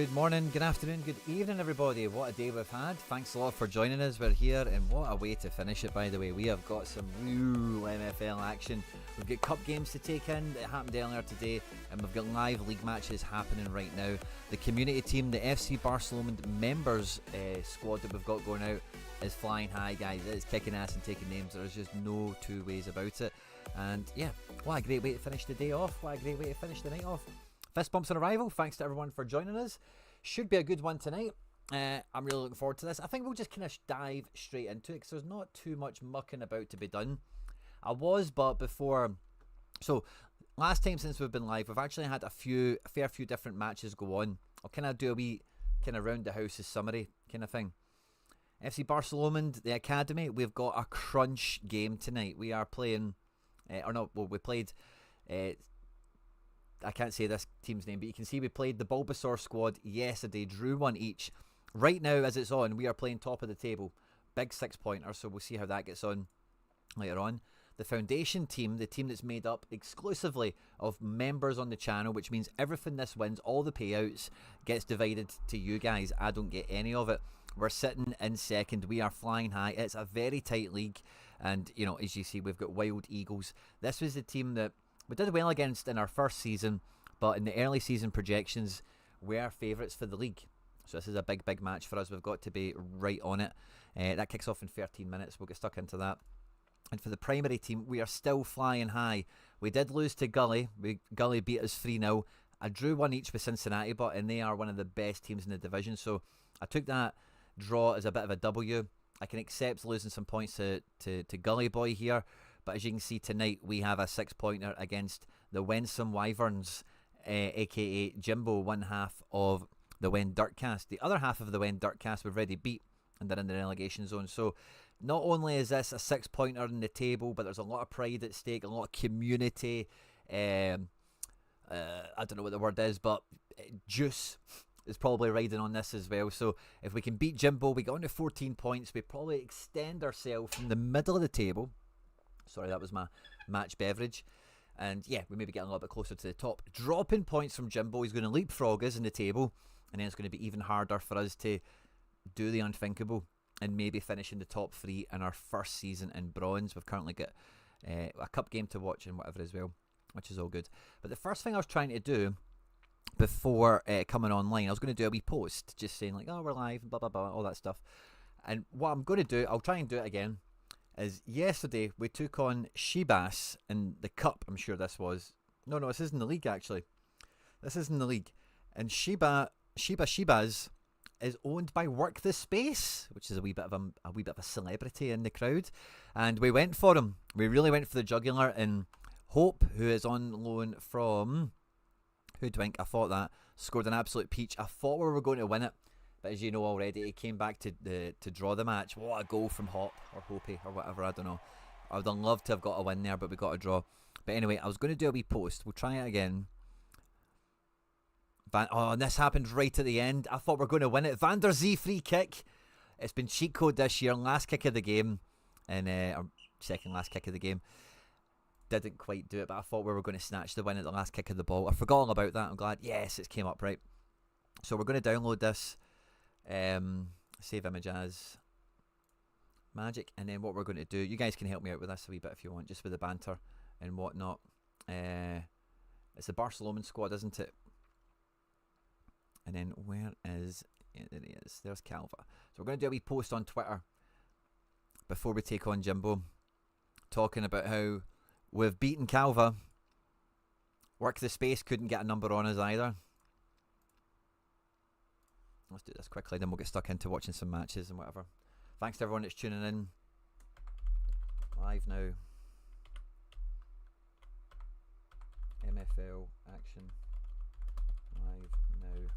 Good morning, good afternoon, good evening, everybody. What a day we've had. Thanks a lot for joining us. We're here, and what a way to finish it, by the way. We have got some real MFL action. We've got cup games to take in that happened earlier today, and we've got live league matches happening right now. The community team, the FC Barcelona members squad that we've got going out is flying high, guys. It's kicking ass and taking names. There's just no two ways about it. And yeah, what a great way to finish the day off. What a great way to finish the night off. Fist bumps on arrival. Thanks to everyone for joining us. Should be a good one tonight. I'm really looking forward to this. I think we'll just kind of dive straight into it because there's not too much mucking about to be done. But before, so last time since we've been live, we've actually had a fair few different matches go on. I'll kind of do a wee kind of round the houses summary kind of thing. FC Barcelona, the academy, we've got a crunch game tonight. We are playing, we played. I can't say this team's name, but you can see we played the Bulbasaur squad yesterday, drew one each. Right now, as it's on, we are playing top of the table. Big 6-pointer, so we'll see how that gets on later on. The foundation team, the team that's made up exclusively of members on the channel, which means everything this wins, all the payouts, gets divided to you guys. I don't get any of it. We're sitting in second. We are flying high. It's a very tight league. And, you know, as you see, we've got Wild Eagles. This was the team that we did well against in our first season, but in the early season projections, we're favourites for the league. So this is a big, big match for us. We've got to be right on it. That kicks off in 13 minutes. We'll get stuck into that. And for the primary team, we are still flying high. We did lose to Gully. Gully beat us 3-0. I drew one each with Cincinnati, and they are one of the best teams in the division. So I took that draw as a bit of a W. I can accept losing some points to Gully Boy here. But as you can see tonight, we have a 6-pointer against the Wensome Wyverns, aka Jimbo, one half of the Wen Dirtcast. The other half of the Wen Dirtcast we've already beat, and they're in the relegation zone. So not only is this a 6-pointer on the table, but there's a lot of pride at stake, a lot of community. I don't know what the word is, but juice is probably riding on this as well. So if we can beat Jimbo, we get on to 14 points. We probably extend ourselves from the middle of the table. Sorry, that was my match beverage. And yeah, we maybe get a little bit closer to the top. Dropping points from Jimbo, he's going to leapfrog us in the table. And then it's going to be even harder for us to do the unthinkable and maybe finish in the top 3 in our first season in bronze. We've currently got a cup game to watch and whatever as well, which is all good. But the first thing I was trying to do before coming online, I was going to do a wee post just saying like, oh, we're live, blah, blah, blah, all that stuff. And what I'm going to do, I'll try and do it again, is yesterday we took on Shibas in the cup. I'm sure this was no, this isn't the league actually. This isn't the league. And Shibas is owned by Work the Space, which is a wee bit of a celebrity in the crowd. And we went for him. We really went for the jugular. And Hope, who is on loan from Hoodwink, I thought that scored an absolute peach. I thought we were going to win it. But as you know already, he came back to draw the match. What a goal from Hop or Hopi or whatever, I don't know. I would have loved to have got a win there, but we got a draw. But anyway, I was going to do a wee post. We'll try it again. And this happened right at the end. I thought we were going to win it. Van der Zee free kick. It's been cheat code this year. Last kick of the game. And or second last kick of the game. Didn't quite do it, but I thought we were going to snatch the win at the last kick of the ball. I forgot all about that. I'm glad. Yes, it came up right. So we're going to download this. Save image as magic, and then what we're going to do, you guys can help me out with this a wee bit if you want, just with the banter and whatnot. It's the Barcelona squad, isn't it? And then where is it? There he is. There's Calva. So we're going to do a wee post on Twitter before we take on Jimbo, talking about how we've beaten Calva. Work the Space couldn't get a number on us either. Let's do this quickly, then we'll get stuck into watching some matches and whatever. Thanks to everyone that's tuning in. Live now. MFL action. Live now.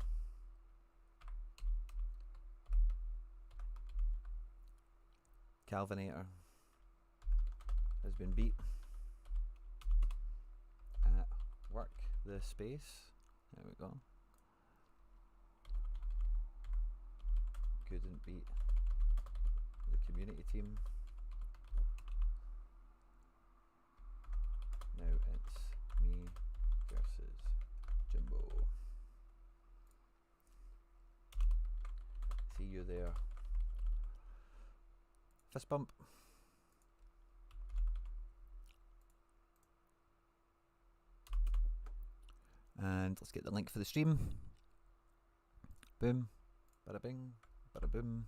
Calvinator has been beat at Work the Space. There we go. Couldn't beat the community team. Now it's me versus Jimbo. you there. Fist bump. And let's get the link for the stream. Boom. Bada bing. Bada boom.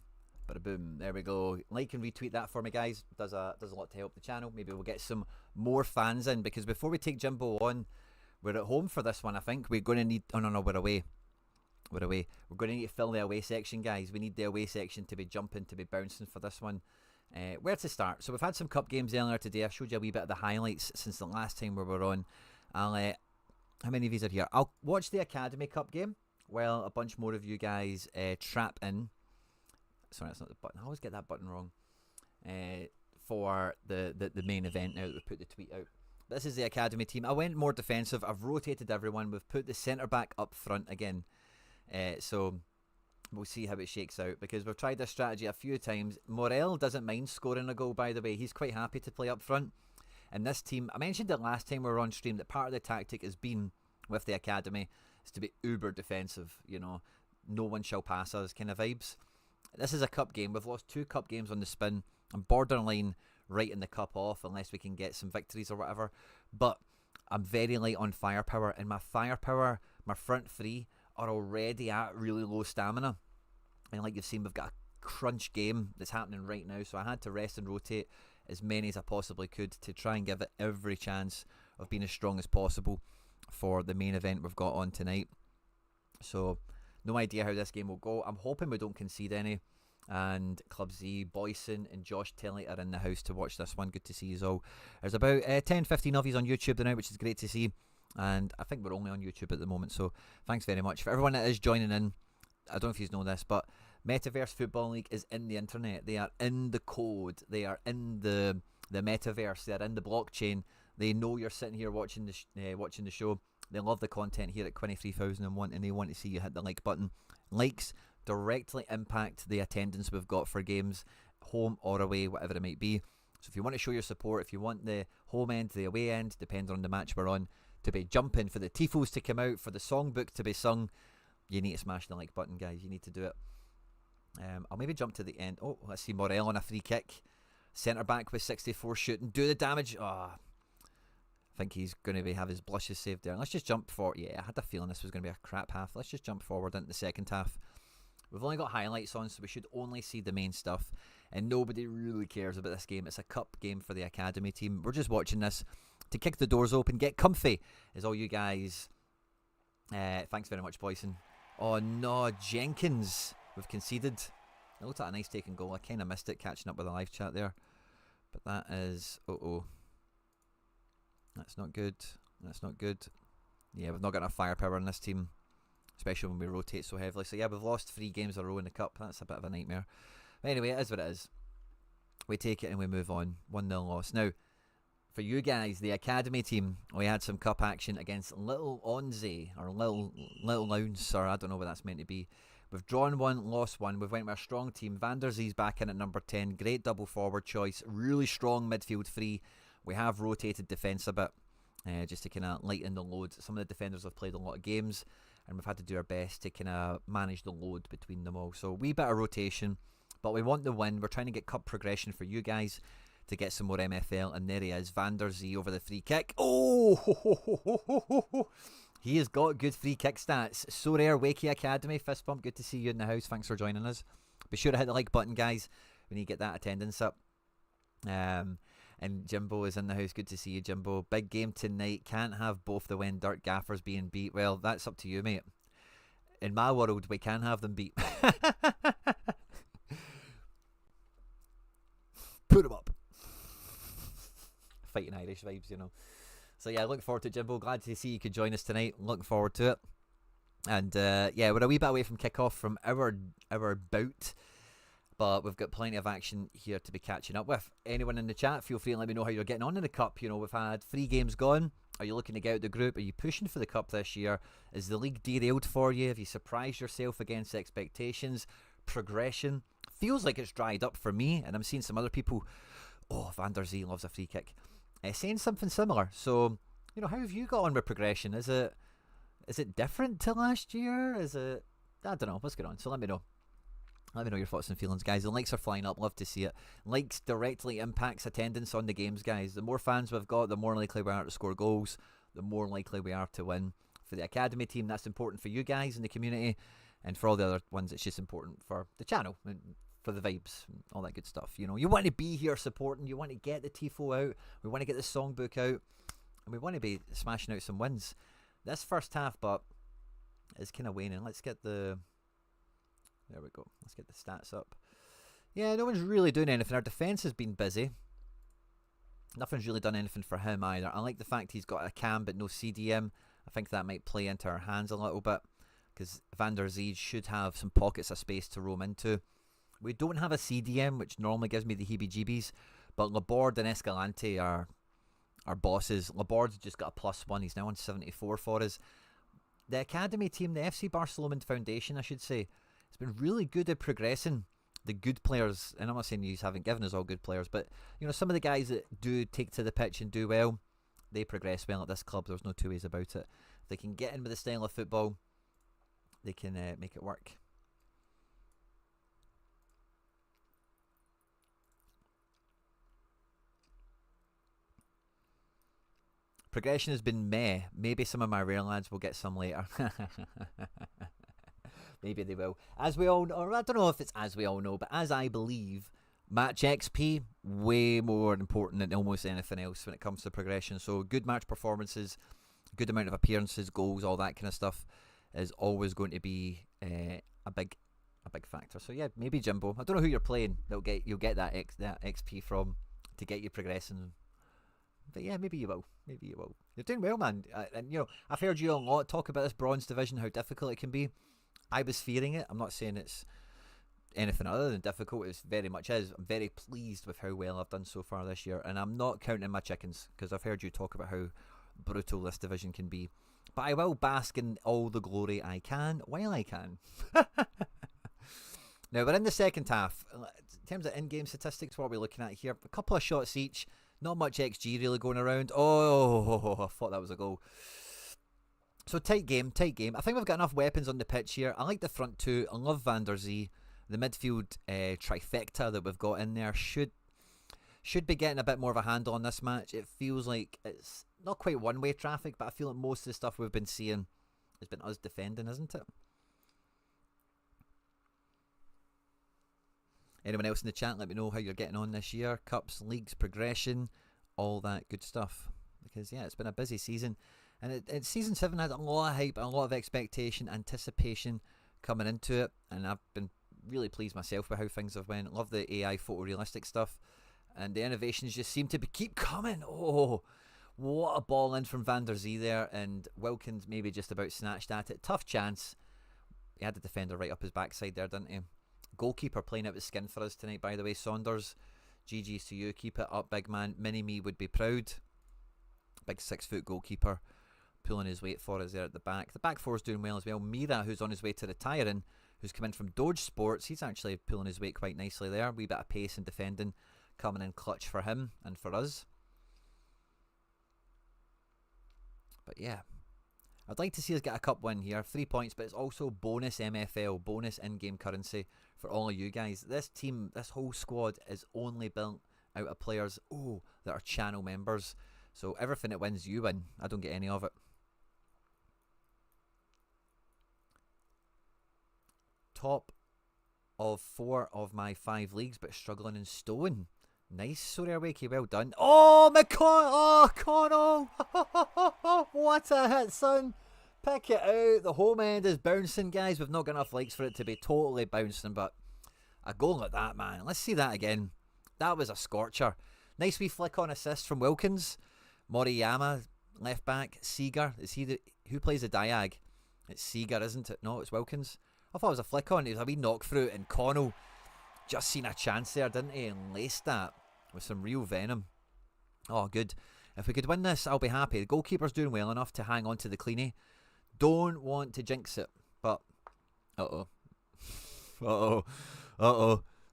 Bada boom. There we go. Like and retweet that for me, guys. Does a lot to help the channel. Maybe we'll get some more fans in, because before we take Jimbo on, we're at home for this one, I think. We're going to need... Oh, no, we're away. We're away. We're going to need to fill the away section, guys. We need the away section to be jumping, to be bouncing for this one. Where to start? So we've had some cup games earlier today. I showed you a wee bit of the highlights since the last time we were on. How many of these are here? I'll watch the Academy Cup game while a bunch more of you guys trap in. Sorry, that's not the button. I always get that button wrong. For the main event now that we put the tweet out. This is the Academy team. I went more defensive. I've rotated everyone. We've put the centre-back up front again. So we'll see how it shakes out, because we've tried this strategy a few times. Morel doesn't mind scoring a goal, by the way. He's quite happy to play up front. And this team, I mentioned it last time we were on stream, that part of the tactic has been, with the Academy, is to be uber defensive. You know, no one shall pass us kind of vibes. This is a cup game. We've lost 2 cup games on the spin. I'm borderline writing the cup off unless we can get some victories or whatever. But I'm very light on firepower, and my firepower, my front three, are already at really low stamina. And like you've seen, we've got a crunch game that's happening right now, so I had to rest and rotate as many as I possibly could to try and give it every chance of being as strong as possible for the main event we've got on tonight. So no idea how this game will go. I'm hoping we don't concede any. And Club Z, Boyson and Josh Tilley are in the house to watch this one. Good to see you all. There's about 10-15 of you on YouTube now, which is great to see. And I think we're only on YouTube at the moment, so thanks very much. For everyone that is joining in, I don't know if you know this, but Metaverse Football League is in the internet. They are in the code. They are in the metaverse. They are in the blockchain. They know you're sitting here watching the show. They love the content here at 23,001, and they want to see you hit the like button. Likes directly impact the attendance we've got for games, home or away, whatever it might be. So if you want to show your support, if you want the home end, the away end, depending on the match we're on, to be jumping, for the tifos to come out, for the songbook to be sung, you need to smash the like button, guys. You need to do it. I'll maybe jump to the end. Oh, let's see Morel on a free kick. Centre back with 64 shooting. Do the damage. I think he's going to have his blushes saved there. Let's just jump forward. Yeah, I had a feeling this was going to be a crap half. Let's just jump forward into the second half. We've only got highlights on, so we should only see the main stuff. And nobody really cares about this game. It's a cup game for the Academy team. We're just watching this to kick the doors open, get comfy, is all you guys. Thanks very much, Boyson. Oh no, Jenkins. We've conceded. It looked like a nice taken goal. I kind of missed it catching up with the live chat there. But that is... That's not good. That's not good. Yeah, we've not got enough firepower in this team, especially when we rotate so heavily. So yeah, we've lost 3 games in a row in the cup. That's a bit of a nightmare. But anyway, it is what it is. We take it and we move on. 1-0 loss. Now, for you guys, the Academy team, we had some cup action against Little Onze, or Little Lounge, or I don't know what that's meant to be. We've drawn 1, lost 1. We've went with a strong team. Van der Zee's back in at number 10. Great double forward choice. Really strong midfield 3. We have rotated defence a bit, just to kind of lighten the load. Some of the defenders have played a lot of games, and we've had to do our best to kind of manage the load between them all. So a wee bit of rotation, but we want the win. We're trying to get cup progression for you guys to get some more MFL, and there he is, Van der Zee over the free kick. Oh, he has got good free kick stats. So rare. Wakey Academy, fist bump. Good to see you in the house. Thanks for joining us. Be sure to hit the like button, guys. We need to get that attendance up. And Jimbo is in the house. Good to see you, Jimbo. Big game tonight. Can't have both the When Dirt Gaffers being beat. Well, that's up to you, mate. In my world, we can have them beat. Put them up. Fighting Irish vibes, you know. So yeah, look forward to it, Jimbo. Glad to see you could join us tonight. Looking forward to it. And yeah, we're a wee bit away from kickoff from our bout. But we've got plenty of action here to be catching up with. Anyone in the chat, feel free to let me know how you're getting on in the cup. You know, we've had 3 games gone. Are you looking to get out the group? Are you pushing for the cup this year? Is the league derailed for you? Have you surprised yourself against expectations? Progression? Feels like it's dried up for me, and I'm seeing some other people. Oh, Van der Zee loves a free kick. Saying something similar. So, you know, how have you got on with progression? Is it different to last year? Is it... I don't know. What's going on? So let me know. Let me know your thoughts and feelings, guys. The likes are flying up. Love to see it. Likes directly impacts attendance on the games, guys. The more fans we've got, the more likely we are to score goals. The more likely we are to win. For the academy team, that's important for you guys in the community. And for all the other ones, it's just important for the channel and for the vibes and all that good stuff. You know, you want to be here supporting. You want to get the tifo out. We want to get the songbook out. And we want to be smashing out some wins. This first half, but it's kind of waning. Let's get the... There we go. Let's get the stats up. Yeah, no one's really doing anything. Our defence has been busy. Nothing's really done anything for him either. I like the fact he's got a cam but no CDM. I think that might play into our hands a little bit, because Van der Zee should have some pockets of space to roam into. We don't have a CDM, which normally gives me the heebie-jeebies, but Laborde and Escalante are bosses. Laborde's just got a +1. He's now on 74 for us. The academy team, the FC Barcelona Foundation, I should say, it's been really good at progressing the good players. And I'm not saying you haven't given us all good players, but you know, some of the guys that do take to the pitch and do well, they progress well at this club. There's no two ways about it. If they can get in with the style of football, they can make it work. Progression has been meh. Maybe some of my rare lads will get some later. Maybe they will. As we all know, or I don't know if it's as we all know, but as I believe, match XP, way more important than almost anything else when it comes to progression. So good match performances, good amount of appearances, goals, all that kind of stuff is always going to be a big factor. So yeah, maybe Jimbo. I don't know who you're playing. You'll get that XP from to get you progressing. But yeah, maybe you will. Maybe you will. You're doing well, man. And you know, I've heard you a lot talk about this bronze division, how difficult it can be. I was fearing it. I'm not saying it's anything other than difficult. It very much is. I'm very pleased with how well I've done so far this year, and I'm not counting my chickens, because I've heard you talk about how brutal this division can be. But I will bask in all the glory I can while I can. Now we're in the second half. In terms of in-game statistics, what are we looking at here? A couple of shots each. Not much XG really going around. Oh, I thought that was a goal. So tight game. I think we've got enough weapons on the pitch here. I like the front two. I love Van der Zee. The midfield trifecta that we've got in there should be getting a bit more of a handle on this match. It feels like it's not quite one-way traffic, but I feel like most of the stuff we've been seeing has been us defending, isn't it? Anyone else in the chat, let me know how you're getting on this year. Cups, leagues, progression, all that good stuff. Because yeah, it's been a busy season. And Season 7 had a lot of hype, a lot of expectation, anticipation coming into it. And I've been really pleased myself with how things have went. Love the AI photorealistic stuff. And the innovations just seem to keep coming. Oh, what a ball in from Van der Zee there. And Wilkins maybe just about snatched at it. Tough chance. He had the defender right up his backside there, didn't he? Goalkeeper playing out with skin for us tonight, by the way. Saunders, GG's to you. Keep it up, big man. Mini-me would be proud. Big 6-foot goalkeeper. Pulling his weight for us there at the back. The back four's doing well as well. Mira, who's on his way to retiring, who's come in from Doge Sports, he's actually pulling his weight quite nicely there. Wee bit of pace and defending coming in clutch for him and for us. But yeah, I'd like to see us get a cup win here. 3 points, but it's also bonus MFL, bonus in-game currency for all of you guys. This team, this whole squad is only built out of players, that are channel members. So everything it wins, you win. I don't get any of it. Top of 4 of my 5 leagues, but struggling in Stone. Nice, sorry, Wakey, well done. Oh, Connell! What a hit, son! Pick it out. The home end is bouncing, guys. We've not got enough likes for it to be totally bouncing, but a goal like that, man. Let's see that again. That was a scorcher. Nice wee flick on assist from Wilkins. Moriyama, left back. Seeger, is he who plays the diag? It's Seeger, isn't it? No, it's Wilkins. I thought it was a flick on. It was a wee knock through, and Connell just seen a chance there, didn't he? And laced that with some real venom. Oh, good. If we could win this, I'll be happy. The goalkeeper's doing well enough to hang on to the cleanie. Don't want to jinx it, but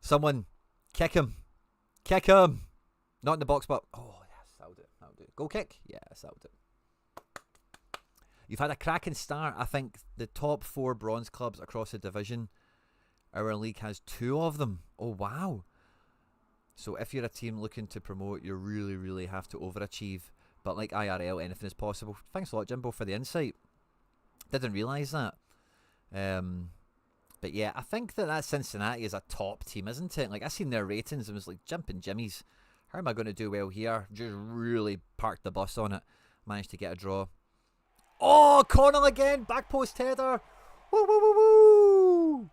someone kick him. Not in the box, but yes, that'll do. Goal kick? Yes, that'll do. You've had a cracking start. I think the top 4 bronze clubs across the division Our league has 2 of them. Oh, wow. So if you're a team looking to promote, you really, really have to overachieve. But like IRL, anything is possible. Thanks a lot, Jimbo, for the insight. Didn't realise that. But yeah, I think that Cincinnati is a top team, isn't it? Like, I seen their ratings and was like, jumping jimmies. How am I going to do well here? Just really parked the bus on it. Managed to get a draw. Oh, Connell again. Back post header. Woo, woo, woo, woo.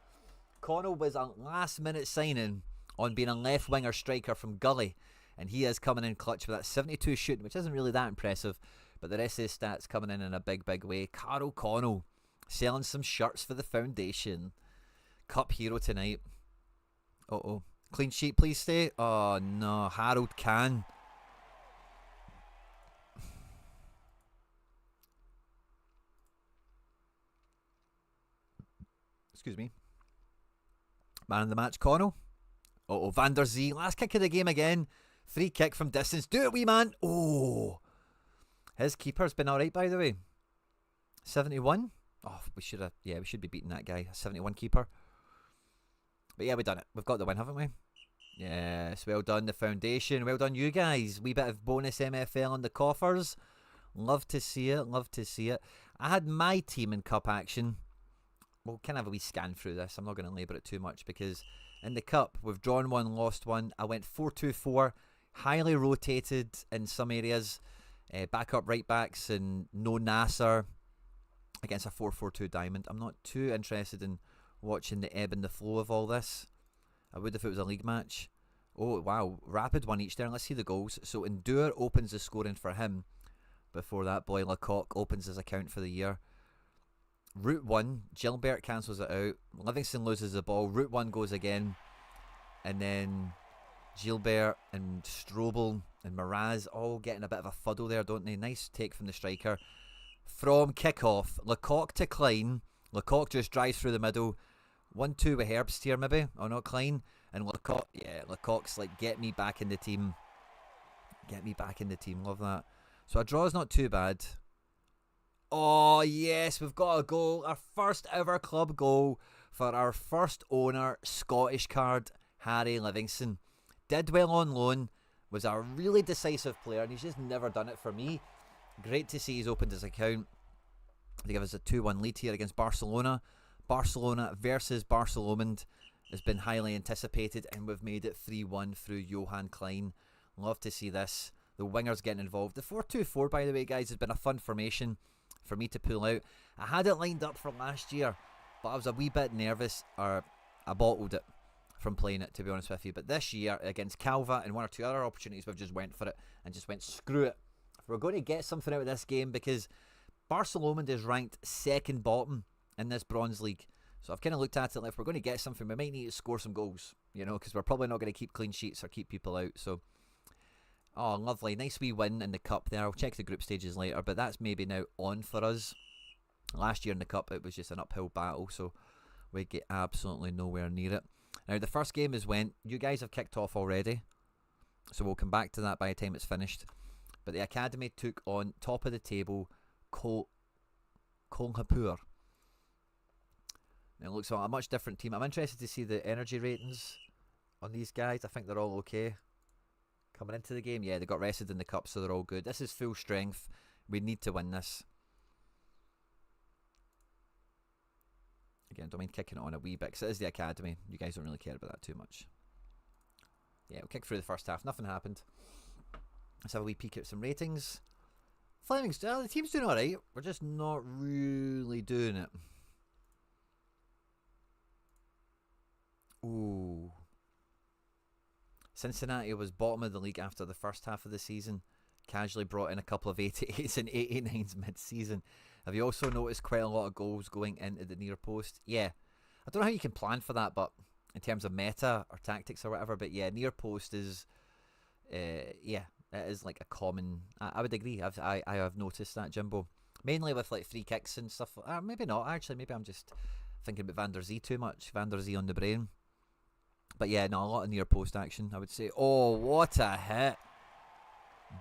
Connell was a last-minute signing on being a left-winger striker from Gully. And he is coming in clutch with that 72 shooting, which isn't really that impressive. But the rest of his stats coming in a big, big way. Carl Connell selling some shirts for the foundation. Cup hero tonight. Uh-oh. Clean sheet, please stay. Oh, no. Harold can. Excuse me. Man of the match, Connell. Uh-oh, Van der Zee. Last kick of the game again. Free kick from distance. Do it, wee man. Oh. His keeper's been alright, by the way. 71. Oh, we should be beating that guy. A 71 keeper. But yeah, we've done it. We've got the win, haven't we? Yes, well done, the foundation. Well done, you guys. Wee bit of bonus MFL on the coffers. Love to see it. Love to see it. I had my team in cup action. We'll kind of have a wee scan through this. I'm not going to labour it too much because in the cup, we've drawn 1, lost 1. I went 4-2-4. Highly rotated in some areas. Backup right backs and no Nasser against a 4-4-2 diamond. I'm not too interested in watching the ebb and the flow of all this. I would if it was a league match. Oh, wow. Rapid one each there. Let's see the goals. So Endure opens the scoring for him before that boy Lecoq opens his account for the year. Route 1, Gilbert cancels it out. Livingston loses the ball. Route 1 goes again. And then Gilbert and Strobel and Miraz all getting a bit of a fuddle there, don't they? Nice take from the striker. From kickoff, Lecoq to Klein. Lecoq just drives through the middle. 1-2 with Herbst here, maybe. Oh, not Klein. And Lecoq, yeah, Lecoq's like, get me back in the team. Get me back in the team. Love that. So a draw is not too bad. Oh, yes, we've got a goal. Our first ever club goal for our first owner, Scottish card, Harry Livingston. Did well on loan. Was a really decisive player, and he's just never done it for me. Great to see he's opened his account to give us a 2-1 lead here against Barcelona. Barcelona versus Barcelona has been highly anticipated, and we've made it 3-1 through Johan Klein. Love to see this. The wingers getting involved. The 4-2-4, by the way, guys, has been a fun formation for me to pull out. I had it lined up for last year, but I was a wee bit nervous, or I bottled it from playing it, to be honest with you. But this year, against Calva and 1 or 2 other opportunities, we've just went for it and just went, screw it. We're going to get something out of this game because Barcelona is ranked second bottom in this Bronze League. So I've kind of looked at it like, if we're going to get something, we might need to score some goals, you know, because we're probably not going to keep clean sheets or keep people out. So, oh, lovely. Nice wee win in the cup there. I'll check the group stages later, but that's maybe now on for us. Last year in the cup, it was just an uphill battle, so we get absolutely nowhere near it. Now, the first game is when you guys have kicked off already, so we'll come back to that by the time it's finished. But the Academy took on top of the table Kolhapur. Now, it looks like a much different team. I'm interested to see the energy ratings on these guys. I think they're all okay. Coming into the game, yeah, they got rested in the cup, so they're all good. This is full strength. We need to win this. Again, don't mind kicking it on a wee bit, because it is the Academy. You guys don't really care about that too much. Yeah, we'll kick through the first half. Nothing happened. Let's have a wee peek at some ratings. Fleming's, the team's doing alright. We're just not really doing it. Ooh. Cincinnati was bottom of the league after the first half of the season. Casually brought in a couple of 88s and 89s mid-season. Have you also noticed quite a lot of goals going into the near post? Yeah. I don't know how you can plan for that, but in terms of meta or tactics or whatever, but yeah, near post is, yeah, it is like a common, I would agree. I have noticed that, Jimbo. Mainly with like free kicks and stuff. Maybe not, actually. Maybe I'm just thinking about Van der Zee too much. Van der Zee on the brain. But yeah, no, a lot of near post action, I would say. Oh, what a hit.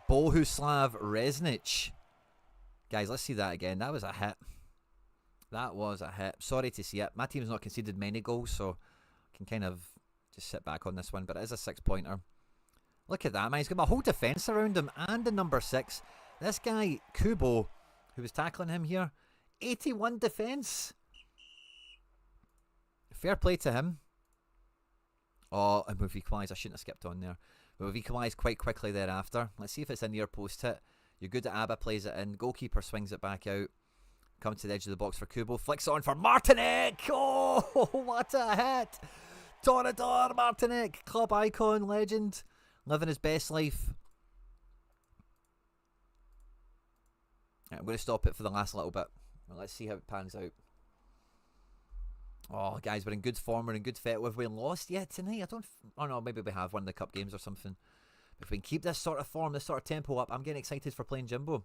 Bohuslav Resnic. Guys, let's see that again. That was a hit. That was a hit. Sorry to see it. My team's not conceded many goals, so Can kind of just sit back on this one, but it is a 6-pointer. Look at that, man. He's got my whole defence around him and the number 6. This guy, Kubo, who was tackling him here, 81 defence. Fair play to him. Oh, and we've equalised. I shouldn't have skipped on there. But we've equalised quite quickly thereafter. Let's see if it's a near post hit. You're good at ABBA, plays it in. Goalkeeper swings it back out. Come to the edge of the box for Kubo. Flicks it on for Martinic. Oh, what a hit. Torador Martinic. Club icon, legend. Living his best life. Right, I'm going to stop it for the last little bit. Well, let's see how it pans out. Oh, guys, we're in good form. We're in good fit. Have we lost yet tonight? I don't... Oh, no, maybe we have won the cup games or something. If we can keep this sort of form, this sort of tempo up, I'm getting excited for playing Jimbo.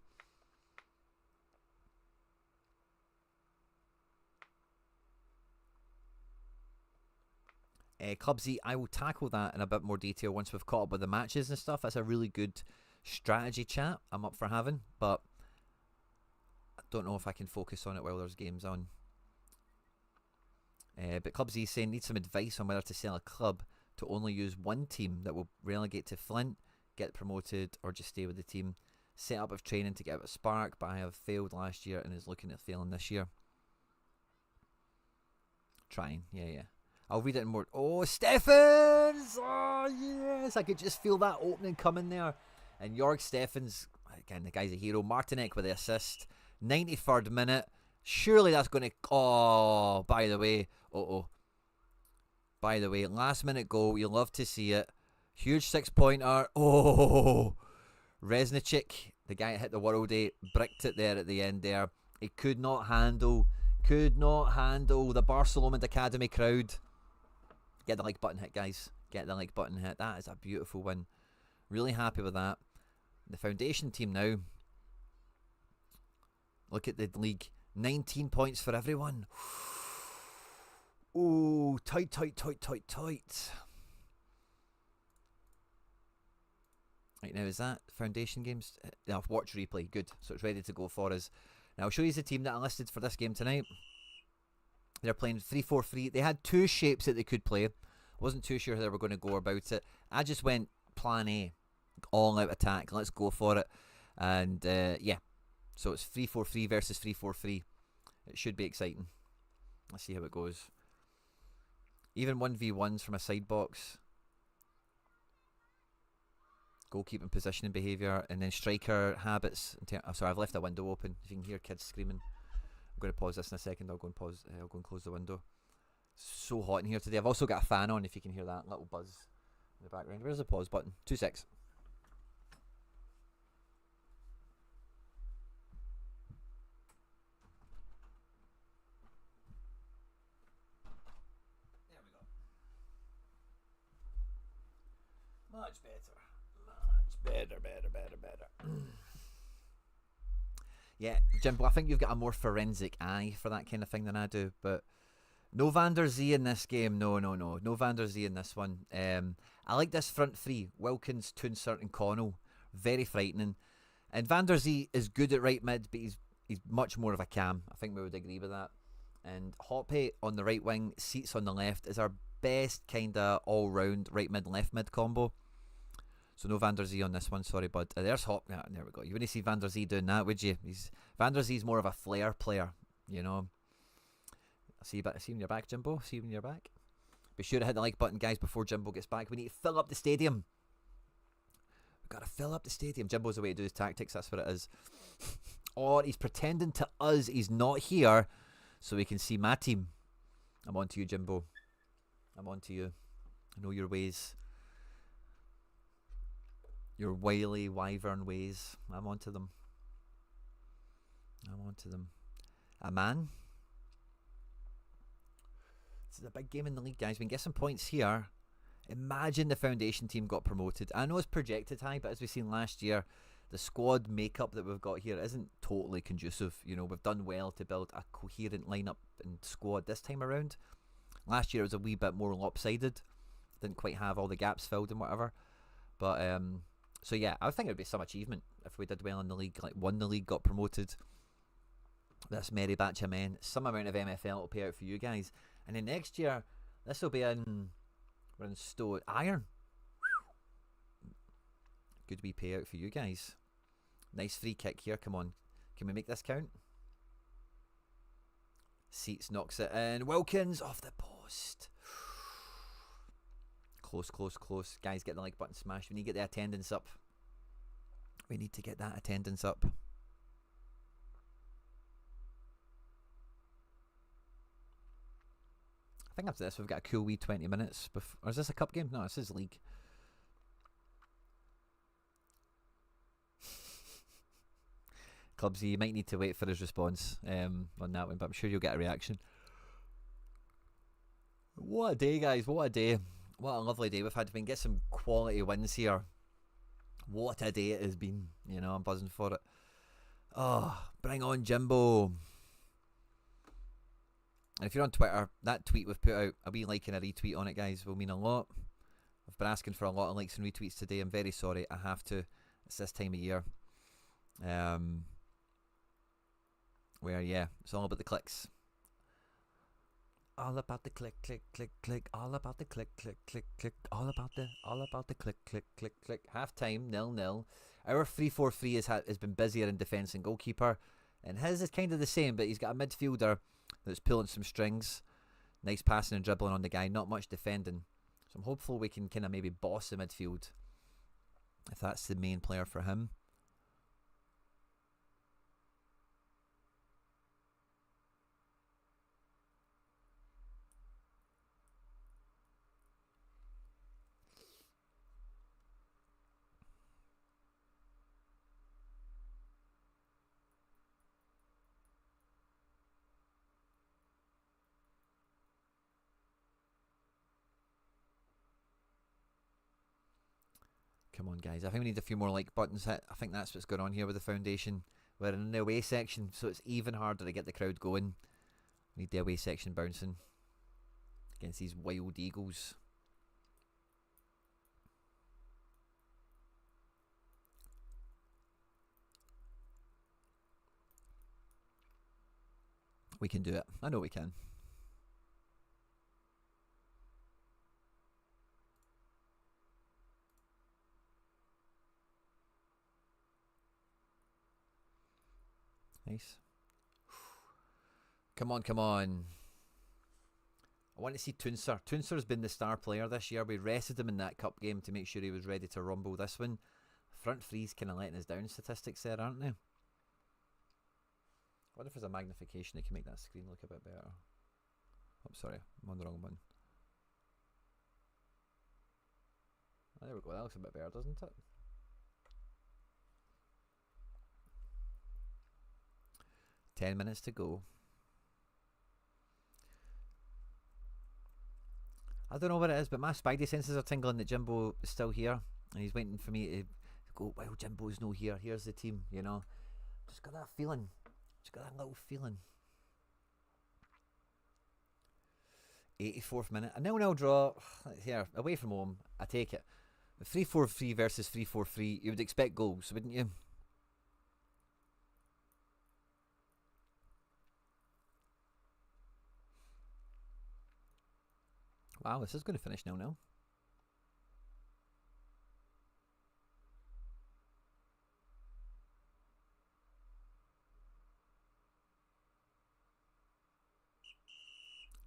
Clubsy, I will tackle that in a bit more detail once we've caught up with the matches and stuff. That's a really good strategy chat I'm up for having, but I don't know if I can focus on it while there's games on. But Clubsy is saying, need some advice on whether to sell a club to only use one team that will relegate to Flint, get promoted, or just stay with the team. Set up of training to get a spark, but I have failed last year and is looking at failing this year. Trying, yeah. I'll read it in more. Oh, Steffens! Oh, yes! I could just feel that opening coming there. And Jorg Steffens, again, the guy's a hero. Martinic with the assist. 93rd minute. Surely that's going to... Oh, by the way. By the way, last minute goal. You love to see it. Huge 6-pointer. Oh! Resnicek, the guy that hit the Worldie, bricked it there at the end there. He could not handle the Barcelona Academy crowd. Get the like button hit, guys. Get the like button hit. That is a beautiful win. Really happy with that. The foundation team now. Look at the league. 19 points for everyone. Oh, tight. Right, now is that foundation games? Yeah, watch replay. Good. So it's ready to go for us. Now I'll show you the team that I listed for this game tonight. They're playing 3-4-3. They had two shapes that they could play. Wasn't too sure how they were going to go about it. I just went plan A. All out attack. Let's go for it. And yeah. So it's 3-4-3 versus 3-4-3. It should be exciting. Let's see how it goes. Even 1v1s from a side box. Goalkeeping, positioning behaviour. And then striker habits. Oh, sorry, I've left the window open. If you can hear kids screaming. I'm going to pause this in a second. I'll go and close the window. So hot in here today. I've also got a fan on, if you can hear that little buzz in the background. Where's the pause button? 2 secs. There we go. Much better. Yeah, Jimbo, I think you've got a more forensic eye for that kind of thing than I do, but no Van der Zee in this game. No Van der Zee in this one. I like this front three. Wilkins, Toonsert and Connell. Very frightening. And Van der Zee is good at right mid, but he's much more of a cam. I think we would agree with that. And Hoppe on the right wing, Seats on the left is our best kind of all-round right mid, left mid combo. So no Van der Zee on this one, sorry bud. There's Hop. Yeah, there we go. You wouldn't see Van der Zee doing that, would you? Van der Zee's more of a flair player, you know. See when you're back, Jimbo. See when you're back. Be sure to hit the like button, guys, before Jimbo gets back. We need to fill up the stadium. We've got to fill up the stadium. Jimbo's the way to do his tactics. That's what it is. Or he's pretending to us he's not here so we can see my team. I'm on to you, Jimbo. I'm on to you. I know your ways. Your wily wyvern ways. I'm onto them. A man. This is a big game in the league, guys. We can get some points here. Imagine the foundation team got promoted. I know it's projected high, but as we've seen last year, the squad makeup that we've got here isn't totally conducive. You know, we've done well to build a coherent lineup and squad this time around. Last year it was a wee bit more lopsided. Didn't quite have all the gaps filled and whatever. But so yeah, I think it would be some achievement if we did well in the league, like won the league, got promoted. This merry batch of men, some amount of MFL will pay out for you guys. And then next year, This will be in... We're in Stowe. Iron. Good wee payout for you guys. Nice free kick here. Come on. Can we make this count? Seats knocks it in. Wilkins off the post. Close, close, close. Guys, get the like button smashed. We need to get the attendance up. We need to get that attendance up. I think after this we've got a cool wee 20 minutes. Or is this a cup game? No, this is league. Clubsy, you might need to wait for his response on that one, but I'm sure you'll get a reaction. What a day, guys. What a day. What a lovely day we've had. We can get some quality wins here. What a day it has been. You know, I'm buzzing for it. Oh, bring on JIMBO. And if you're on Twitter, that tweet we've put out, a wee like and a retweet on it, guys, will mean a lot. I've been asking for a lot of likes and retweets today. I'm very sorry. I have to. It's this time of year. Where, yeah, it's all about the clicks. All about the click, click, click, click. All about the click, click, click, click. All about the click, click, click, click. Half time, 0-0. Our 3-4-3 has been busier in defence and goalkeeper. And his is kind of the same, but he's got a midfielder that's pulling some strings. Nice passing and dribbling on the guy. Not much defending. So I'm hopeful we can kind of maybe boss the midfield, if that's the main player for him. Come on, guys. I think we need a few more like buttons hit. I think that's what's going on here with the foundation. We're in the away section, so it's even harder to get the crowd going. We need the away section bouncing against these wild eagles. We can do it. I know we can. Nice. Come on, come on. I want to see Toonser. Toonser's been the star player this year. We rested him in that cup game to make sure he was ready to rumble this one. Front three's kind of letting us down statistics there, aren't they? I wonder if there's a magnification that can make that screen look a bit better. Oh, sorry. I'm on the wrong one. Oh, there we go. That looks a bit better, doesn't it? Ten minutes to go. I don't know what it is, but my spidey senses are tingling that JIMBO is still here, and he's waiting for me to go, well, JIMBO's no here, here's the team, you know. Just got that feeling. Just got that little feeling. 84th minute. A 0-0 draw. Here, away from home. I take it. 3-4-3 versus 3-4-3. You would expect goals, wouldn't you? Wow, this is going to finish 0-0.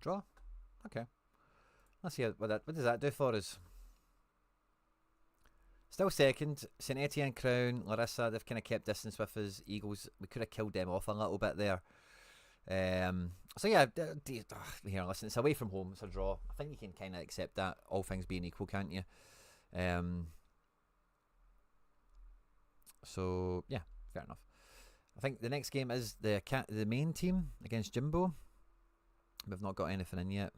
Draw? Okay. Let's see what does that do for us. Still second. St Etienne, Crown, Larissa, they've kind of kept distance with us. Eagles, we could have killed them off a little bit there. So yeah, here, listen, it's away from home, it's a draw. I think you can kind of accept that, all things being equal, can't you? So yeah, fair enough. I think the next game is the main team against JIMBO. We've not got anything in yet.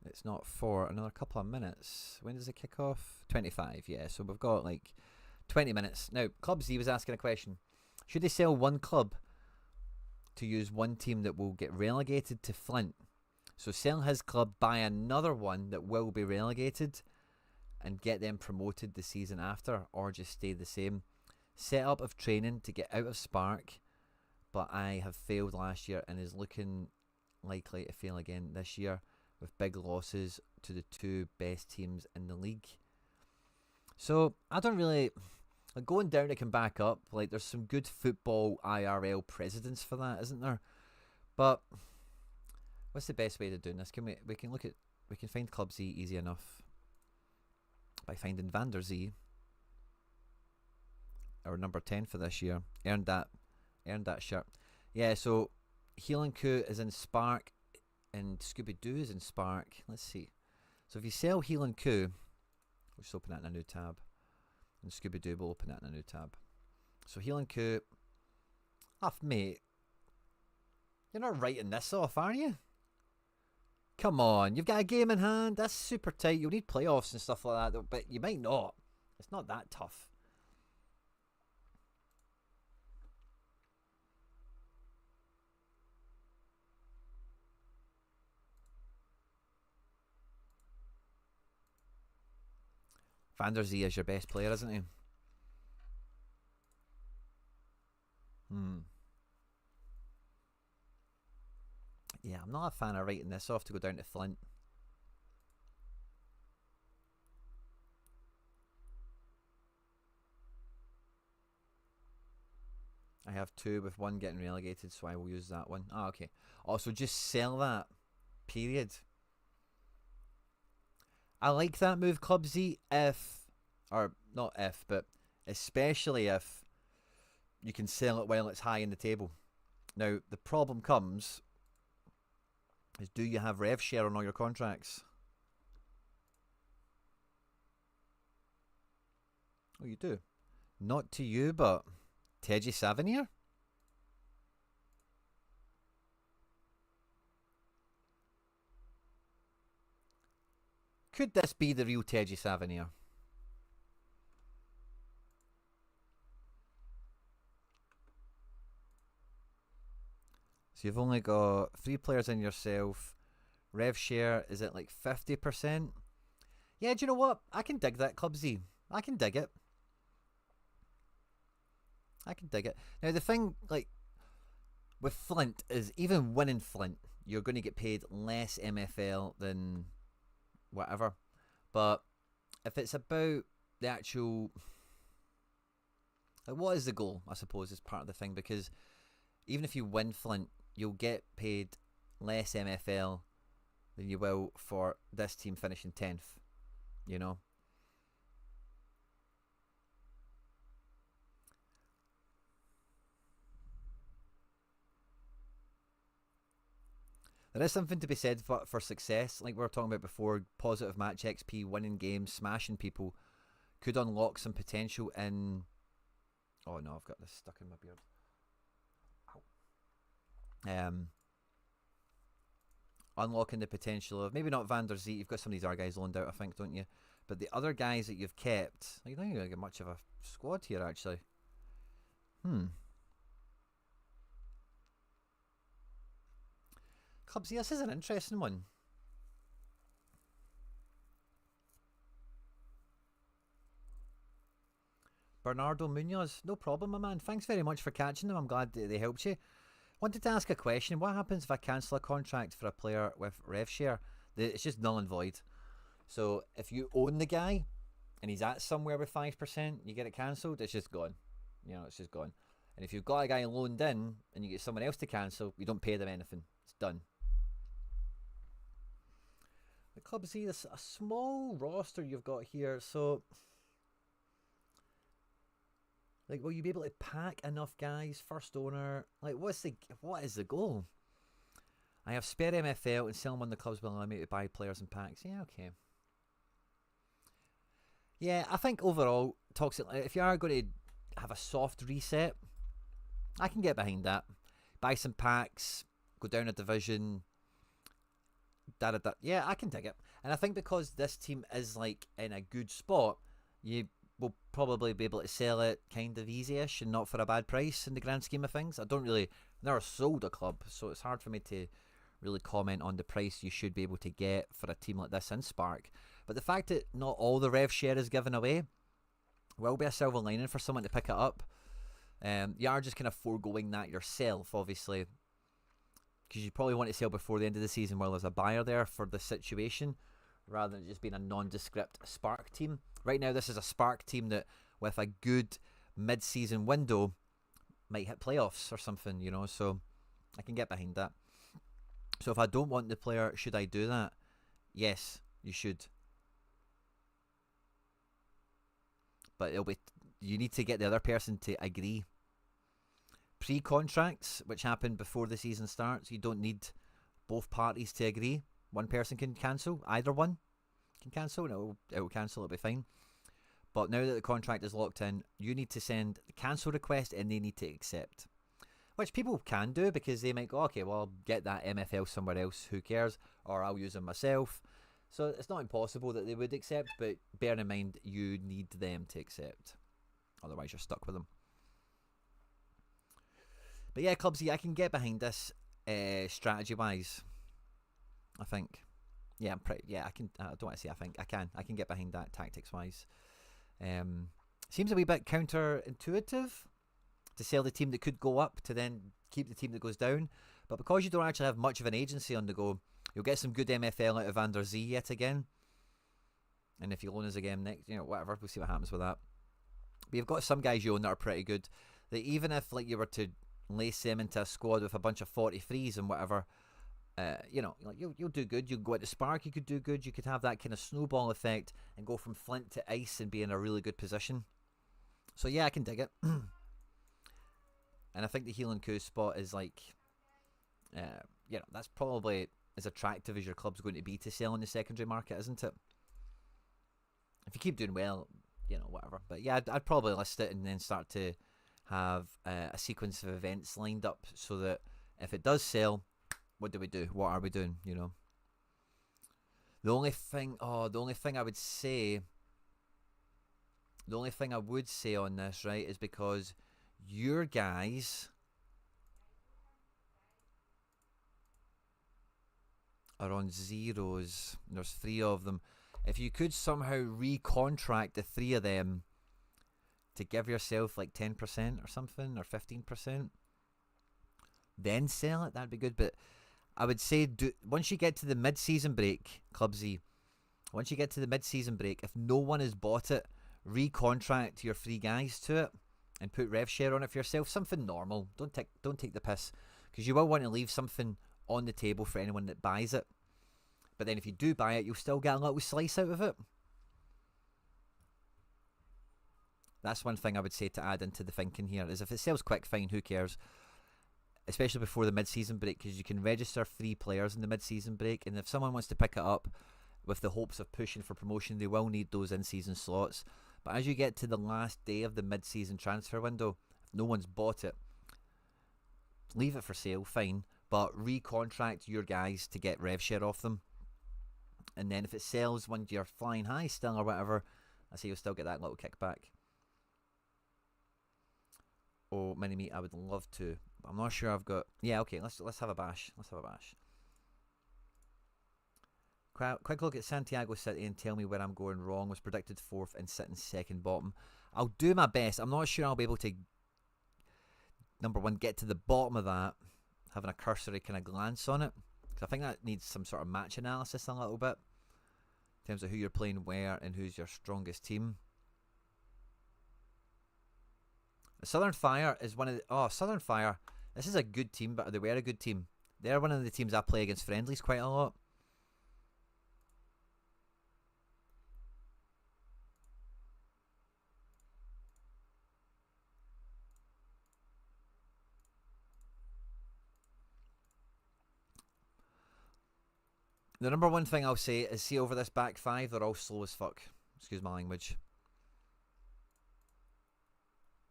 It's not for another couple of minutes. When does it kick off? 25, yeah. So we've got like 20 minutes. Now, Club Z was asking a question. Should they sell one club to use one team that will get relegated to Flint? So sell his club, buy another one that will be relegated and get them promoted the season after, or just stay the same. Setup of training to get out of Spark, but I have failed last year and is looking likely to fail again this year. with big losses to the two best teams in the league. So I don't really like going down to come back up. Like there's some good football IRL precedents for that, isn't there? But what's the best way to do this? We can find Club Z easy enough by finding Van der Zee, our number 10 for this year. Earned that shirt. Yeah, so Healing Coup is in Spark and Scooby Doo is in Spark. Let's see. So if you sell Healing Coup, we'll just open that in a new tab. And Scooby Doo will open that in a new tab. So Healing Coup. Mate. You're not writing this off, are you? Come on, you've got a game in hand. That's super tight. You'll need playoffs and stuff like that, but you might not. It's not that tough. Van der Zee is your best player, isn't he? Yeah, I'm not a fan of writing this off to go down to Flint. I have two with one getting relegated, so I will use that one. Oh, okay. Also, just sell that. Period. I like that move, Club Z, or not if, but especially if you can sell it while it's high in the table. Now, the problem comes is, do you have rev share on all your contracts? Oh, you do. Not to you, but Teji Savanier? Could this be the real Teji Savanier? So you've only got 3 players in yourself. Rev share is at like 50%. Yeah, do you know what? I can dig that, Club Z. I can dig it. I can dig it. Now the thing, like, with Flint is, even winning Flint, you're going to get paid less MFL than whatever. But if it's about the actual, like, what is the goal, I suppose, is part of the thing. Because even if you win Flint, you'll get paid less MFL than you will for this team finishing 10th, you know. There is something to be said for success, like we were talking about before. Positive match XP, winning games, smashing people could unlock some potential in... Oh no, I've got this stuck in my beard. Unlocking the potential of, maybe not Van der Zee, you've got some of these other guys loaned out, I think, don't you? But the other guys that you've kept, you don't even get much of a squad here, actually. Clubsy, this is an interesting one. Bernardo Munoz, no problem, my man. Thanks very much for catching them. I'm glad they helped you. Wanted to ask a question. What happens if I cancel a contract for a player with rev share? It's just null and void. So if you own the guy and he's at somewhere with 5%, you get it cancelled, it's just gone. You know, it's just gone. And if you've got a guy loaned in and you get someone else to cancel, you don't pay them anything. It's done. The club see this a small roster you've got here, so like, will you be able to pack enough guys? First owner, like, what is the goal? I have spare MFL and sell them on the clubs will allow me to buy players and packs. Yeah, okay. Yeah, I think overall, toxic. If you are going to have a soft reset, I can get behind that. Buy some packs, go down a division. Yeah, I can dig it. And I think because this team is like in a good spot, you will probably be able to sell it kind of easy-ish and not for a bad price in the grand scheme of things. Never sold a club, so it's hard for me to really comment on the price you should be able to get for a team like this in Spark. But the fact that not all the rev share is given away will be a silver lining for someone to pick it up. You are just kind of foregoing that yourself, obviously, because you probably want to sell before the end of the season while there's a buyer there for the situation, rather than just being a nondescript spark team. Right now, this is a spark team that, with a good mid-season window, might hit playoffs or something, you know, so I can get behind that. So if I don't want the player, should I do that? Yes, you should. But you need to get the other person to agree. Pre-contracts, which happen before the season starts, you don't need both parties to agree. One person can cancel, either one can cancel, and it will cancel, it'll be fine. But now that the contract is locked in, you need to send the cancel request and they need to accept. Which people can do, because they might go, okay, well, I'll get that MFL somewhere else, who cares? Or I'll use them myself. So it's not impossible that they would accept, but bear in mind, you need them to accept. Otherwise, you're stuck with them. But yeah, Clubsy, I can get behind this strategy-wise, I think. Yeah, I can. I don't want to say I think. I can get behind that tactics-wise. Seems a wee bit counterintuitive to sell the team that could go up to then keep the team that goes down. But because you don't actually have much of an agency on the go, you'll get some good MFL out of Van der Zee yet again. And if you loan us again next, whatever, we'll see what happens with that. But you've got some guys you own that are pretty good. That even if you were to lace them into a squad with a bunch of 43s and whatever, you'll do good. You can go into Spark, you could do good. You could have that kind of snowball effect and go from Flint to Ice and be in a really good position. So yeah, I can dig it. And I think the Healing Coup spot is that's probably as attractive as your club's going to be to sell in the secondary market, isn't it? If you keep doing well, whatever. But yeah, I'd probably list it and then start to have a sequence of events lined up so that if it does sell, what do we do? What are we doing? The only thing I would say on this, right, is because your guys are on zeros. There's 3 of them. If you could somehow recontract the 3 of them to give yourself 10% or something, or 15%, then sell it, that'd be good. But I would say once you get to the mid-season break, Clubsy, if no one has bought it, recontract your 3 guys to it and put rev share on it for yourself. Something normal. Don't take the piss, because you will want to leave something on the table for anyone that buys it. But then if you do buy it, you'll still get a little slice out of it. That's one thing I would say to add into the thinking here, is if it sells quick, fine, who cares? Especially before the mid-season break, because you can register 3 players in the mid-season break, and if someone wants to pick it up with the hopes of pushing for promotion, they will need those in-season slots. But as you get to the last day of the mid-season transfer window, if no one's bought it, leave it for sale, fine, but recontract your guys to get rev share off them. And then if it sells when you're flying high still or whatever, I say you'll still get that little kickback. Oh, mini meat, I would love to. I'm not sure I've got. Yeah, okay. Let's have a bash. Quick look at Santiago City and tell me where I'm going wrong. Was predicted 4th and sitting 2nd bottom. I'll do my best. I'm not sure I'll be able to, number one, get to the bottom of that, having a cursory kind of glance on it, because I think that needs some sort of match analysis a little bit in terms of who you're playing where and who's your strongest team. Southern Fire is one of the... Southern Fire. This is a good team, but they were a good team. They're one of the teams I play against friendlies quite a lot. The number one thing I'll say is, see over this back 5, they're all slow as fuck. Excuse my language.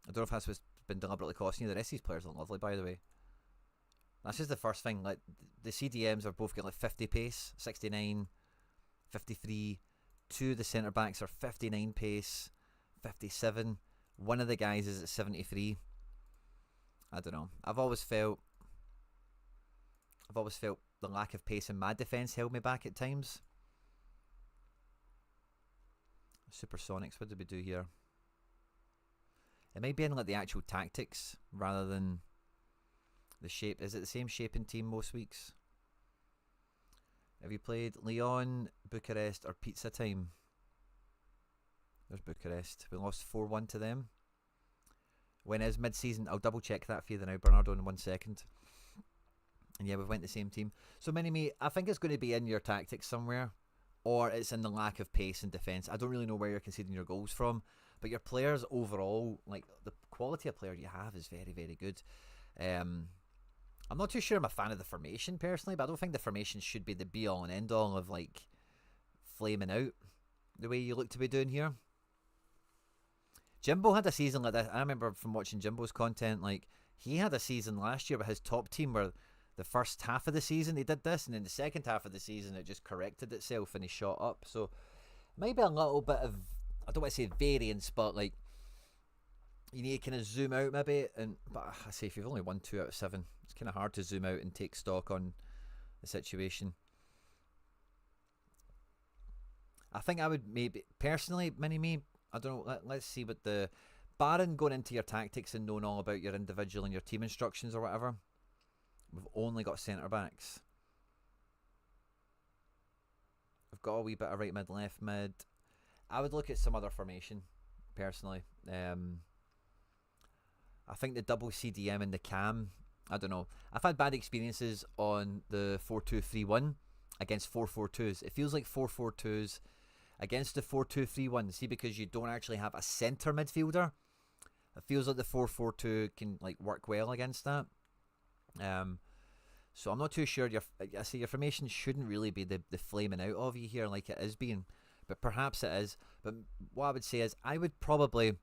I don't know if that's what's been deliberately costing you. The rest of these players look lovely, by the way. That's just the first thing. The CDMs are both getting 50 pace, 69, 53. 2 of the centre backs are 59 pace, 57. One of the guys is at 73. I don't know. I've always felt the lack of pace in my defence held me back at times. Supersonics, what did we do here? It might be in the actual tactics rather than The shape, is it the same shaping team most weeks? Have you played Lyon, Bucharest, or Pizza Time? There's Bucharest. We lost 4-1 to them. When is mid-season? I'll double check that for you now, Bernardo, in 1 second. And yeah, we've went the same team. So, Mini-Me, I think it's going to be in your tactics somewhere, or it's in the lack of pace and defence. I don't really know where you're conceding your goals from, but your players overall, like the quality of player you have is very, very good. I'm not too sure I'm a fan of the formation personally, but I don't think the formation should be the be-all and end-all of like flaming out the way you look to be doing here. Jimbo had a season like this. I remember from watching Jimbo's content, like he had a season last year with his top team where the first half of the season they did this, and then the second half of the season it just corrected itself and he shot up. So maybe a little bit of, I don't want to say variance, but like you need to kind of zoom out maybe. But I say if you've only won 2 out of 7, it's kind of hard to zoom out and take stock on the situation. I think I would maybe personally, Mini-Me, I don't know. Let's see what the barring going into your tactics and knowing all about your individual and your team instructions or whatever. We've only got centre backs. We've got a wee bit of right mid, left mid. I would look at some other formation personally. I think the double CDM and the cam, I don't know. I've had bad experiences on the 4-2-3-1 against 4-4-2s. It feels like 4-4-2s against the 4-2-3-1. See, because you don't actually have a centre midfielder, it feels like the 4-4-2 can like work well against that. So I'm not too sure. I say your formation shouldn't really be the flaming out of you here like it is being, but perhaps it is. But what I would say is I would probably,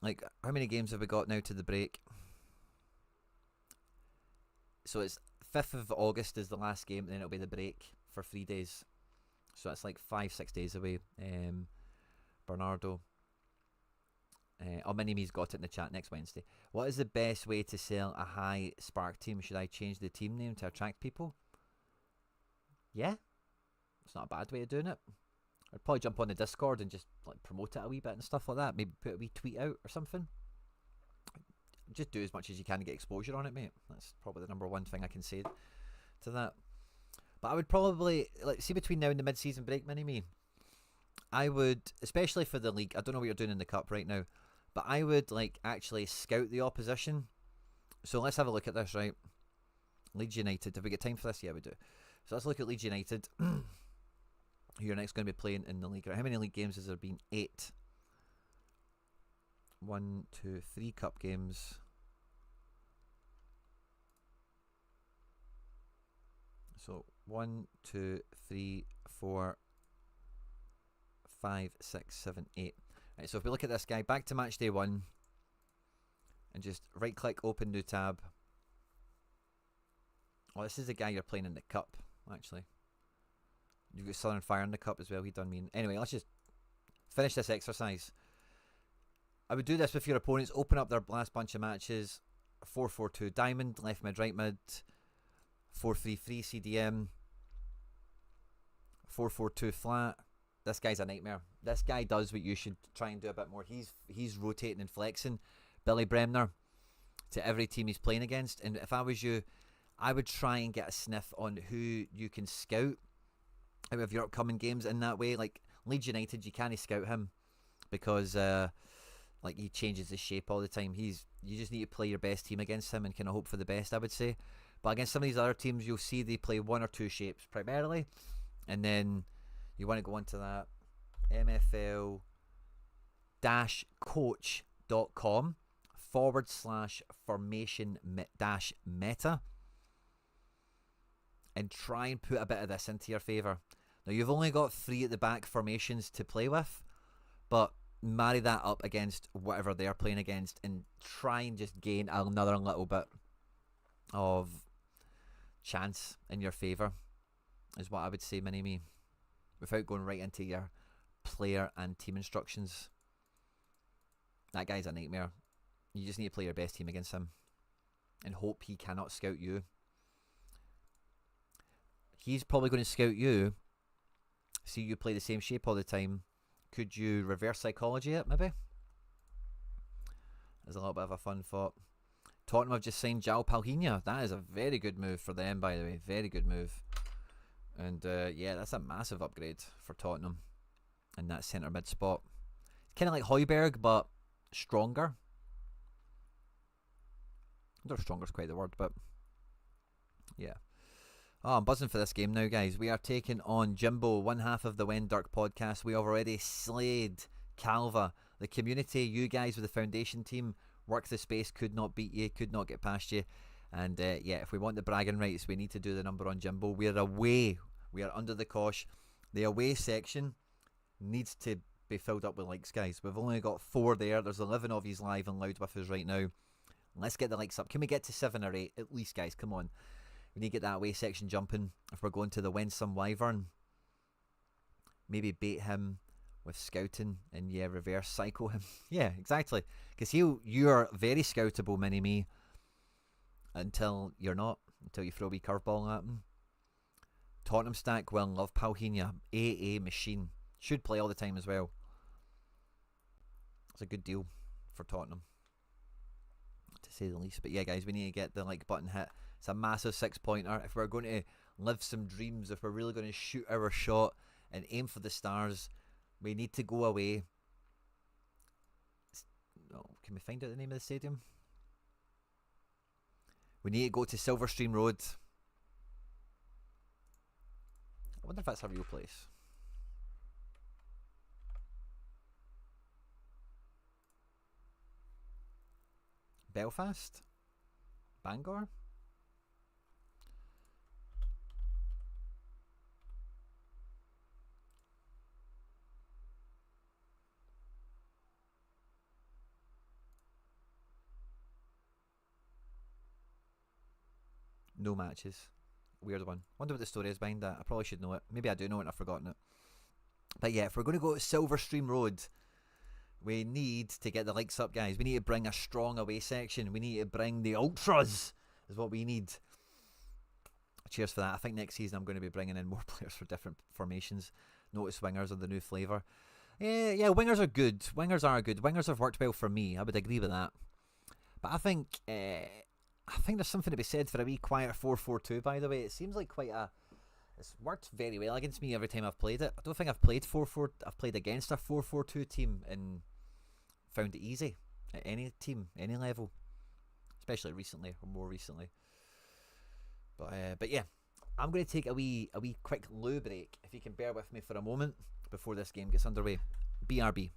like, how many games have we got now to the break? So it's 5th of August is the last game, and then it'll be the break for 3 days. So that's like 5-6 days away. Bernardo. Mini-Me's got it in the chat next Wednesday. What is the best way to sell a high spark team? Should I change the team name to attract people? Yeah. It's not a bad way of doing it. I'd probably jump on the Discord and just like promote it a wee bit and stuff like that. Maybe put a wee tweet out or something. Just do as much as you can to get exposure on it, mate. That's probably the number one thing I can say to that. But I would probably, like, see between now and the mid-season break, Mini-Me, I would, especially for the league, I don't know what you're doing in the cup right now, but I would like actually scout the opposition. So let's have a look at this, right? Leeds United. Have we got time for this? Yeah, we do. So let's look at Leeds United. Who you're next going to be playing in the league. How many league games has there been? 8. 1, 2, 3 cup games. So 1, 2, 3, 4, 5, 6, 7, 8. Right, so if we look at this guy, back to match day 1, and just right click, open new tab. Oh, this is the guy you're playing in the cup, actually. You've got Southern Fire in the cup as well. He done mean. Anyway, let's just finish this exercise. I would do this with your opponents. Open up their last bunch of matches. 4-4-2 diamond, left mid, right mid. 4-3-3 CDM. 4-4-2 flat. This guy's a nightmare. This guy does what you should try and do a bit more. He's rotating and flexing Billy Bremner to every team he's playing against. And if I was you, I would try and get a sniff on who you can scout out of your upcoming games in that way. Like Leeds United, you can't scout him because like he changes his shape all the time. You just need to play your best team against him and kind of hope for the best, I would say. But against some of these other teams, you'll see they play 1 or 2 shapes primarily, and then you want to go onto that MFL-coach.com/formation-meta and try and put a bit of this into your favour. Now, you've only got 3 at the back formations to play with, but marry that up against whatever they're playing against and try and just gain another little bit of chance in your favour, is what I would say, Mini-Me, without going right into your player and team instructions. That guy's a nightmare. You just need to play your best team against him and hope he cannot scout you. He's probably going to scout you, see you play the same shape all the time. Could you reverse psychology it, maybe? There's a little bit of a fun thought. Tottenham have just signed João Palhinha. That is a very good move for them, by the way. Very good move. And yeah, that's a massive upgrade for Tottenham in that centre mid spot. Kind of like Højbjerg, but stronger. I don't know if stronger is quite the word, but yeah. Oh, I'm buzzing for this game now, guys. We are taking on JIMBO, one half of the Wendirk podcast. We have already slayed Calva. The community, you guys with the foundation team, work the space, could not beat you, could not get past you. And yeah, if we want the bragging rights, we need to do the number on JIMBO. We're away. We are under the cosh. The away section needs to be filled up with likes, guys. We've only got 4 there. There's 11 of you live and loud with us right now. Let's get the likes up. Can we get to 7 or 8 at least, guys? Come on. We need to get that away section jumping. If we're going to the Winsome Wyvern, maybe bait him with scouting and yeah, reverse psycho him. Yeah, exactly. Because you're very scoutable, mini-me, until you're not. Until you throw a wee curveball at him. Tottenham stack, well, love Palhinha. AA machine. Should play all the time as well. It's a good deal for Tottenham, to say the least. But yeah, guys, we need to get the like button hit. It's a massive 6-pointer. If we're going to live some dreams, if we're really going to shoot our shot and aim for the stars, we need to go away. Oh, can we find out the name of the stadium? We need to go to Silverstream Road. I wonder if that's a real place. Belfast? Bangor? No matches. Weird one. Wonder what the story is behind that. I probably should know it. Maybe I do know it and I've forgotten it. But yeah, if we're going to go to Silverstream Road, we need to get the likes up, guys. We need to bring a strong away section. We need to bring the ultras, is what we need. Cheers for that. I think next season I'm going to be bringing in more players for different formations. Notice wingers are the new flavour. Yeah, wingers are good. Wingers are good. Wingers have worked well for me. I would agree with that. But I think there's something to be said for a wee quiet 4-4-2, by the way. It seems like it's worked very well against me every time I've played it. I don't think I've played 4-4. I've played against a 4-4-2 team and found it easy at any team, any level, especially recently or more recently. But yeah, I'm going to take a wee quick loo break. If you can bear with me for a moment before this game gets underway. BRB.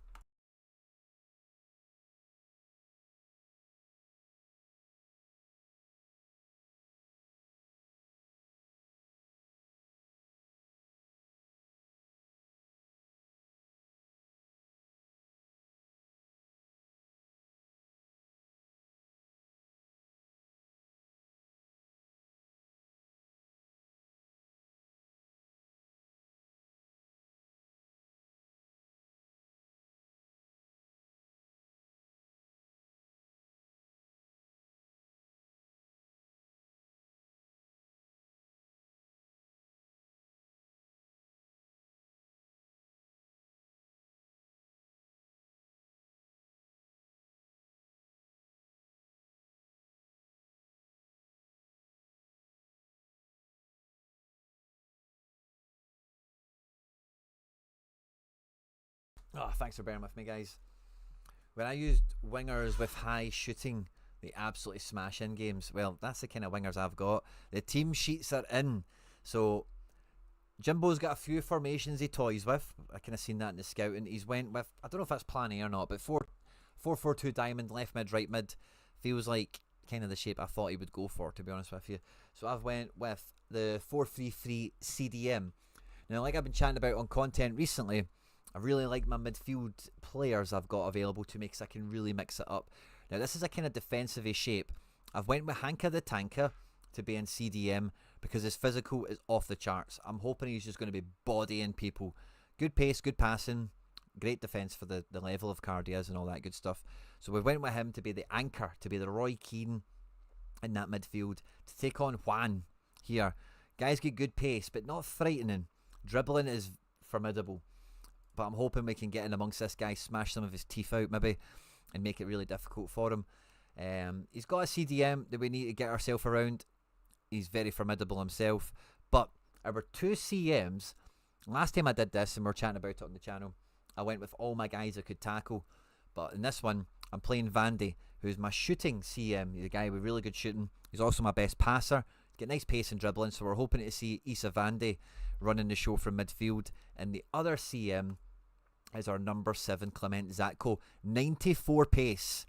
Oh, thanks for bearing with me, guys. When I used wingers with high shooting, they absolutely smash in games. Well, that's the kind of wingers I've got. The team sheets are in. So, Jimbo's got a few formations he toys with. I kind of seen that in the scouting. He's went with, I don't know if that's plan A or not, but 4-4-2 diamond, left mid, right mid. Feels like kind of the shape I thought he would go for, to be honest with you. So I've went with the 4-3-3 CDM. Now, like I've been chatting about on content recently, I really like my midfield players I've got available to me because I can really mix it up. Now, this is a kind of defensive shape. I've went with Hanka the Tanker to be in CDM because his physical is off the charts. I'm hoping he's just going to be bodying people. Good pace, good passing, great defence for the level of card he is and all that good stuff. So we went with him to be the anchor, to be the Roy Keane in that midfield, to take on Juan here. Guys get good pace, but not frightening. Dribbling is formidable. But I'm hoping we can get in amongst this guy, smash some of his teeth out maybe, and make it really difficult for him. He's got a CDM that we need to get ourselves around. He's very formidable himself. But our 2 CMs, last time I did this and we were chatting about it on the channel, I went with all my guys I could tackle. But in this one, I'm playing Vandy, who's my shooting CM. He's a guy with really good shooting. He's also my best passer. He's got nice pace and dribbling, so we're hoping to see Issa Vandy running the show from midfield. And the other CM is our number 7, Clement Zatko. 94 pace,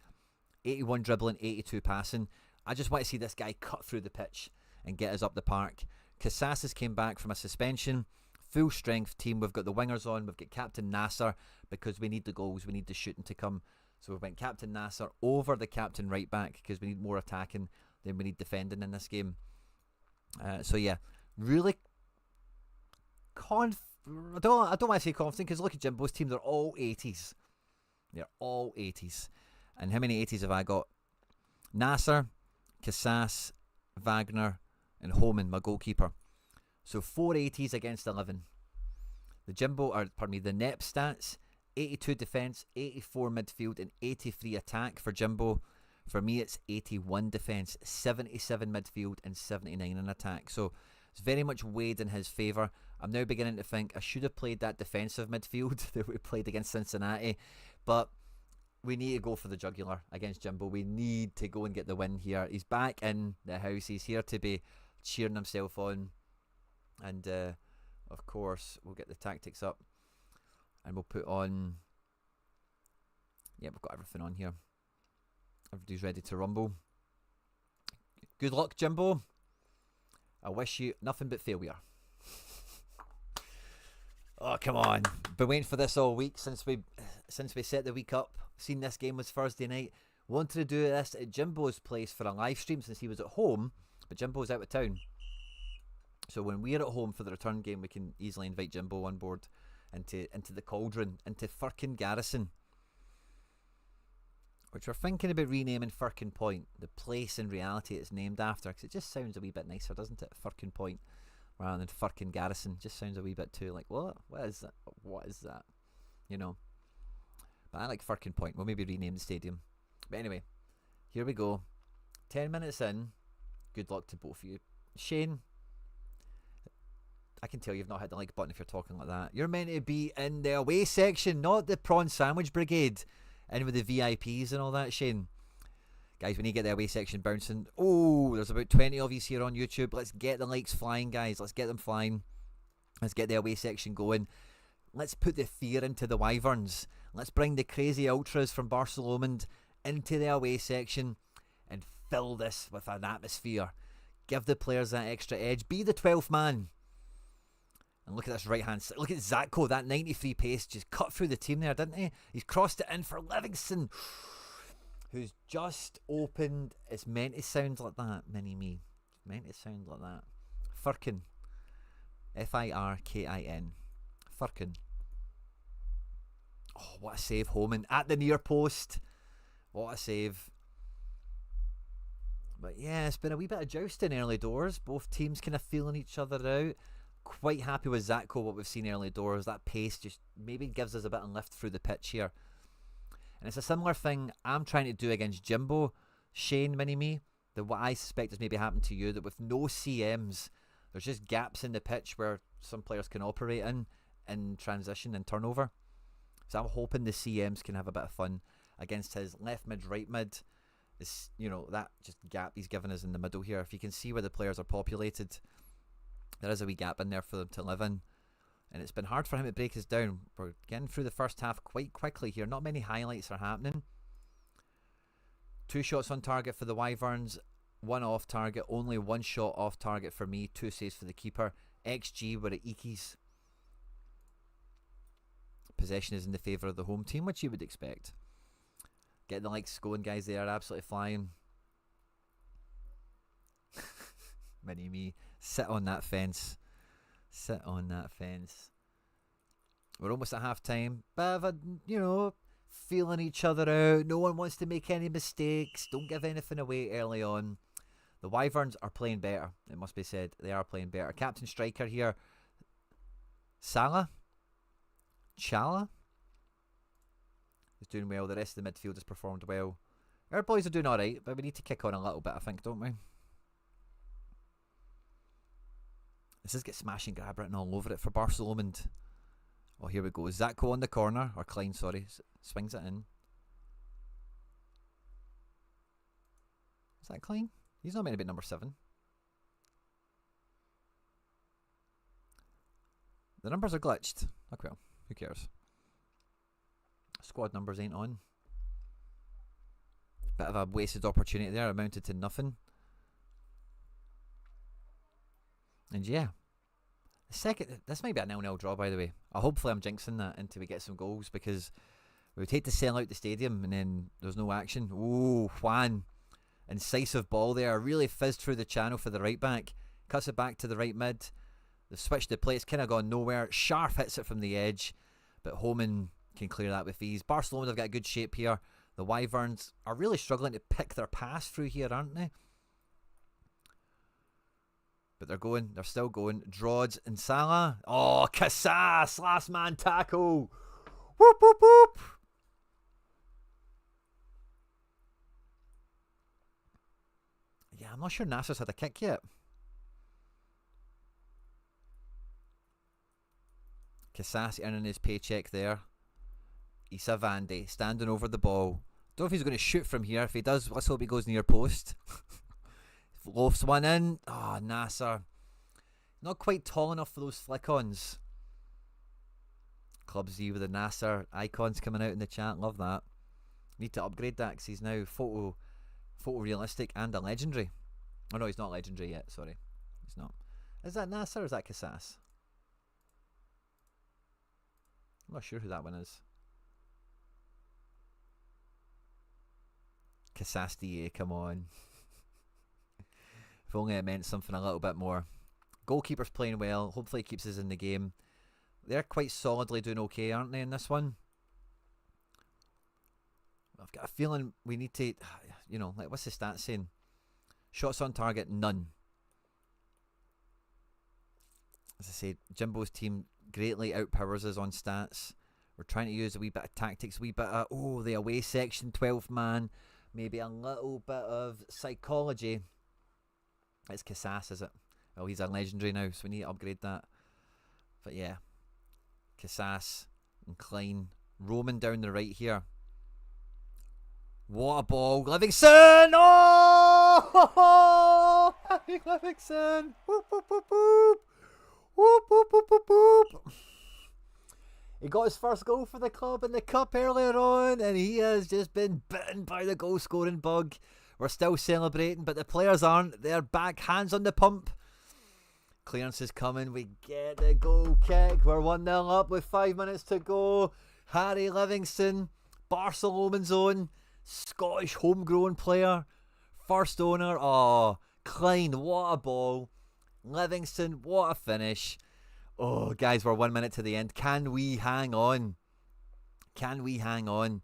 81 dribbling, 82 passing. I just want to see this guy cut through the pitch and get us up the park. Casasas came back from a suspension. Full strength team. We've got the wingers on. We've got Captain Nasser because we need the goals. We need the shooting to come. So we went Captain Nasser over the captain right back because we need more attacking than we need defending in this game. So yeah, really I don't want to say confident because look at Jimbo's team. They're all 80s. They're all 80s. And how many 80s have I got? Nasser, Casas, Wagner, and Homan, my goalkeeper. So 4 80s against 11. The NEP stats, 82 defence, 84 midfield, and 83 attack for Jimbo. For me, it's 81 defence, 77 midfield, and 79 in attack. So it's very much weighed in his favour. I'm now beginning to think I should have played that defensive midfield that we played against Cincinnati. But we need to go for the jugular against Jimbo. We need to go and get the win here. He's back in the house. He's here to be cheering himself on. And, of course, we'll get the tactics up. And we'll put on... Yeah, we've got everything on here. Everybody's ready to rumble. Good luck, Jimbo. I wish you nothing but failure. Oh, come on. Been waiting for this all week since we set the week up. Seen this game was Thursday night. Wanted to do this at Jimbo's place for a live stream since he was at home. But Jimbo's out of town. So when we're at home for the return game, we can easily invite Jimbo on board into the Cauldron, into Firkin Garrison. Which we're thinking about renaming Firkin Point, the place in reality it's named after, because it just sounds a wee bit nicer, doesn't it? Firkin Point rather than Firkin Garrison. Just sounds a wee bit too like, what is that? What is that? You know. But I like Firkin Point. We'll maybe rename the stadium. But anyway, here we go. 10 minutes in. Good luck to both of you. Shane, I can tell you've not hit the like button if you're talking like that. You're meant to be in the away section, not the prawn sandwich brigade. In with the VIPs and all that, Shane. Guys, we need to get the away section bouncing. Oh, there's about 20 of you here on YouTube. Let's get the likes flying, guys. Let's get them flying. Let's get the away section going. Let's put the fear into the Wyverns. Let's bring the crazy ultras from Barcelona into the away section and fill this with an atmosphere. Give the players that extra edge. Be the 12th man. And look at this right hand side. Look at Zatko. That 93 pace just cut through the team there, didn't he? He's crossed it in for Livingston, who's just opened. It's meant to sound like that, mini-me. It's meant to sound like that. Firkin. Firkin. Firkin. Oh, what a save, Homan. At the near post. What a save. But yeah, it's been a wee bit of jousting early doors. Both teams kind of feeling each other out. Quite happy with Zatko, what we've seen early doors. That pace just maybe gives us a bit of lift through the pitch here. And it's a similar thing I'm trying to do against Jimbo, Shane, Mini-Me, that what I suspect has maybe happened to you, that with no CMs, there's just gaps in the pitch where some players can operate in transition and turnover. So I'm hoping the CMs can have a bit of fun against his left mid, right mid. Is, you know, that just gap he's given us in the middle here. If you can see where the players are populated, there is a wee gap in there for them to live in. And it's been hard for him to break us down. We're getting through the first half quite quickly here. Not many highlights are happening. 2 shots on target for the Wyverns. 1 off target. Only 1 shot off target for me. 2 saves for the keeper. XG were at Iki's. Possession is in the favour of the home team, which you would expect. Get the likes going, guys. They are absolutely flying. Mini-me. Sit on that fence. Sit on that fence. We're almost at half time. But, you know, feeling each other out. No one wants to make any mistakes. Don't give anything away early on. The Wyverns are playing better, it must be said. They are playing better. Captain striker here. Chala is doing well. The rest of the midfield has performed well. Our boys are doing alright, but we need to kick on a little bit, I think, don't we? This has got smash and grab written all over it for Barcelona. Oh, here we go. Zatko on the corner, or Klein, sorry, swings it in. Is that Klein? He's not meant to be number 7. The numbers are glitched. Okay, well, who cares? Squad numbers ain't on. Bit of a wasted opportunity there, amounted to nothing. And yeah, this might be a 0-0 draw, by the way. Hopefully I'm jinxing that until we get some goals, because we would hate to sell out the stadium and then there's no action. Ooh, Juan. Incisive ball there. Really fizzed through the channel for the right back. Cuts it back to the right mid. They've switched the play. It's kind of gone nowhere. Sharp hits it from the edge, but Homan can clear that with ease. Barcelona have got a good shape here. The Wyverns are really struggling to pick their pass through here, aren't they? But they're going. They're still going. Drods and Salah. Oh, Casas. Last man tackle. Whoop, whoop, whoop. Yeah, I'm not sure Nasser's had a kick yet. Casas earning his paycheck there. Issa Vandy standing over the ball. Don't know if he's going to shoot from here. If he does, let's hope he goes near post. Loafs one in. Oh, Nasser. Not quite tall enough for those flick-ons. Club Z with the Nasser icons coming out in the chat. Love that. Need to upgrade that because he's now photorealistic and a legendary. Oh no, he's not legendary yet. Sorry. He's not. Is that Nasser or is that Casas? I'm not sure who that one is. Casas DA, come on. If only it meant something a little bit more. Goalkeeper's playing well. Hopefully he keeps us in the game. They're quite solidly doing okay, aren't they, in this one? I've got a feeling we need to, you know, like, what's the stats saying? Shots on target, none. As I say, Jimbo's team greatly outpowers us on stats. We're trying to use a wee bit of tactics, a wee bit of, the away section, 12 man. Maybe a little bit of psychology. It's Casas, is it? Oh, he's a legendary now, so we need to upgrade that. But yeah, Casas and Klein. Roman down the right here. What a ball. Livingston! Oh! Happy Livingston! Whoop, whoop, whoop, whoop. Whoop, whoop, whoop, whoop, whoop. He got his first goal for the club in the cup earlier on, and he has just been bitten by the goal scoring bug. We're still celebrating, but the players aren't. They're back, hands on the pump. Clearance is coming. We get the goal kick. We're 1-0 up with 5 minutes to go. Harry Livingston, Barcelona's own, Scottish homegrown player, first owner. Oh, Klein, what a ball. Livingston, what a finish. Oh, guys, we're 1 minute to the end. Can we hang on? Can we hang on?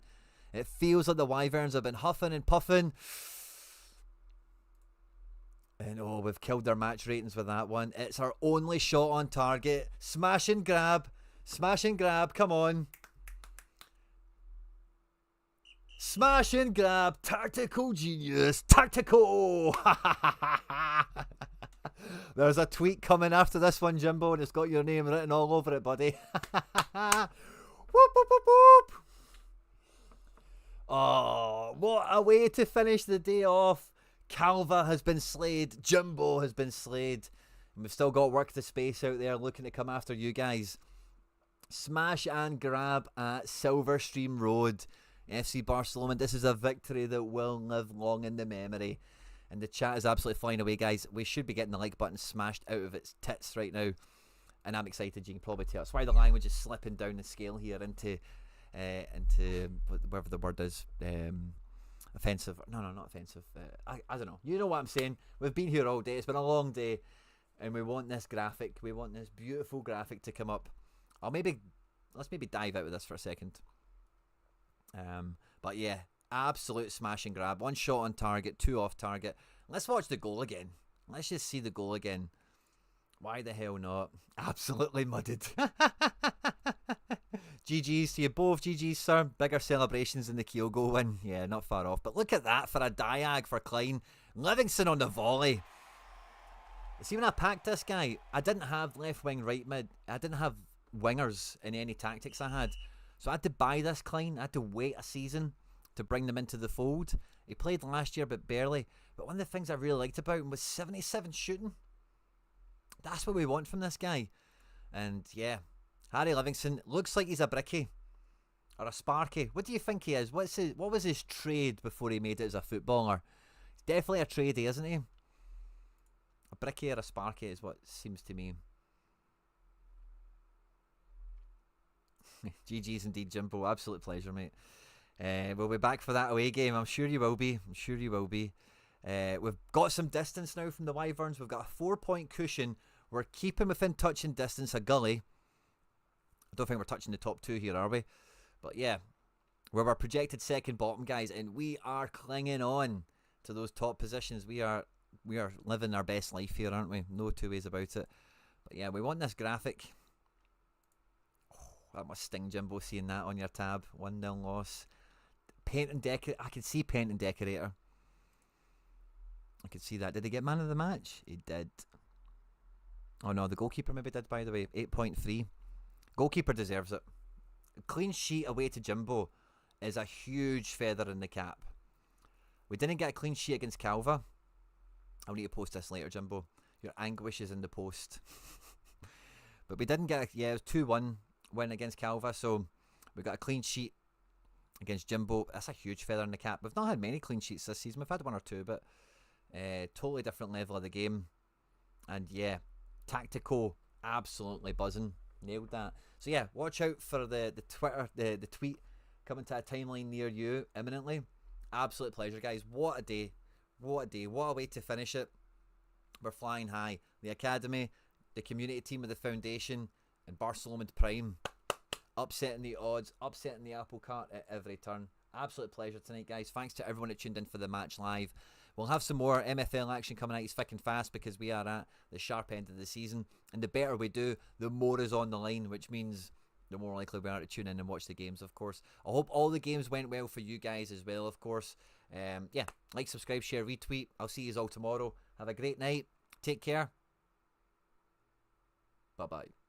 It feels like the Wyverns have been huffing and puffing. And we've killed their match ratings with that one. It's our only shot on target. Smash and grab. Smash and grab. Come on. Smash and grab. Tactical genius. Tactical. There's a tweet coming after this one, Jimbo, and it's got your name written all over it, buddy. Whoop, whoop, whoop, whoop. Oh, what a way to finish the day off. Calva has been slayed. Jimbo has been slayed. And we've still got work to space out there looking to come after you guys. Smash and grab at Silverstream Road. FC Barcelona. This is a victory that will live long in the memory. And the chat is absolutely flying away, guys. We should be getting the like button smashed out of its tits right now. And I'm excited. You can probably tell. That's why the language is slipping down the scale here into whatever the word is. Offensive. No, not offensive. I don't know. You know what I'm saying. We've been here all day. It's been a long day. And we want this graphic. We want this beautiful graphic to come up. Let's maybe dive out of this for a second. But yeah, absolute smash and grab. 1 shot on target, 2 off target. Let's watch the goal again. Let's just see the goal again. Why the hell not? Absolutely mudded. GG's to you both. GG's, sir. Bigger celebrations than the Kyogo win. Yeah, not far off. But look at that for a diag for Klein. Livingston on the volley. See, when I packed this guy, I didn't have left wing, right mid. I didn't have wingers in any tactics I had. So I had to buy this Klein. I had to wait a season to bring them into the fold. He played last year, but barely. But one of the things I really liked about him was 77 shooting. That's what we want from this guy. And yeah, Harry Livingston looks like he's a brickie or a sparky. What do you think he is? What was his trade before he made it as a footballer? He's definitely a tradie, isn't he? A brickie or a sparky is what seems to me. GG's indeed, Jimbo. Absolute pleasure, mate. We'll be back for that away game. I'm sure you will be. I'm sure you will be. We've got some distance now from the Wyverns. We've got a 4-point cushion. We're keeping within touching distance of Gully. I don't think we're touching the top 2 here, are we? But yeah, we're our projected second bottom, guys, and we are clinging on to those top positions. We are living our best life here, aren't we? No two ways about it. But yeah, we want this graphic. Oh, that must sting, Jimbo, seeing that on your tab. 1-0 loss. Paint and decorate. I can see paint and decorator. I could see that. Did he get man of the match? He did. Oh no, the goalkeeper maybe did, by the way. 8.3. Goalkeeper deserves it. A clean sheet away to Jimbo is a huge feather in the cap. We didn't get a clean sheet against Calva. I'll need to post this later, Jimbo. Your anguish is in the post. But we didn't get it was 2-1 win against Calva, so we got a clean sheet against Jimbo. That's a huge feather in the cap. We've not had many clean sheets this season. We've had 1 or 2, but totally different level of the game. And yeah, tactical, absolutely buzzing. Nailed that. So yeah, watch out for the Twitter, the tweet coming to a timeline near you imminently. Absolute pleasure, guys. What a day. What a day. What a way to finish it. We're flying high. The academy, the community team of the foundation, and Barcelona Prime. Upsetting the odds, upsetting the apple cart at every turn. Absolute pleasure tonight, guys. Thanks to everyone that tuned in for the match live. We'll have some more MFL action coming out thick and fast because we are at the sharp end of the season. And the better we do, the more is on the line, which means the more likely we are to tune in and watch the games, of course. I hope all the games went well for you guys as well, of course. Yeah, like, subscribe, share, retweet. I'll see you all tomorrow. Have a great night. Take care. Bye-bye.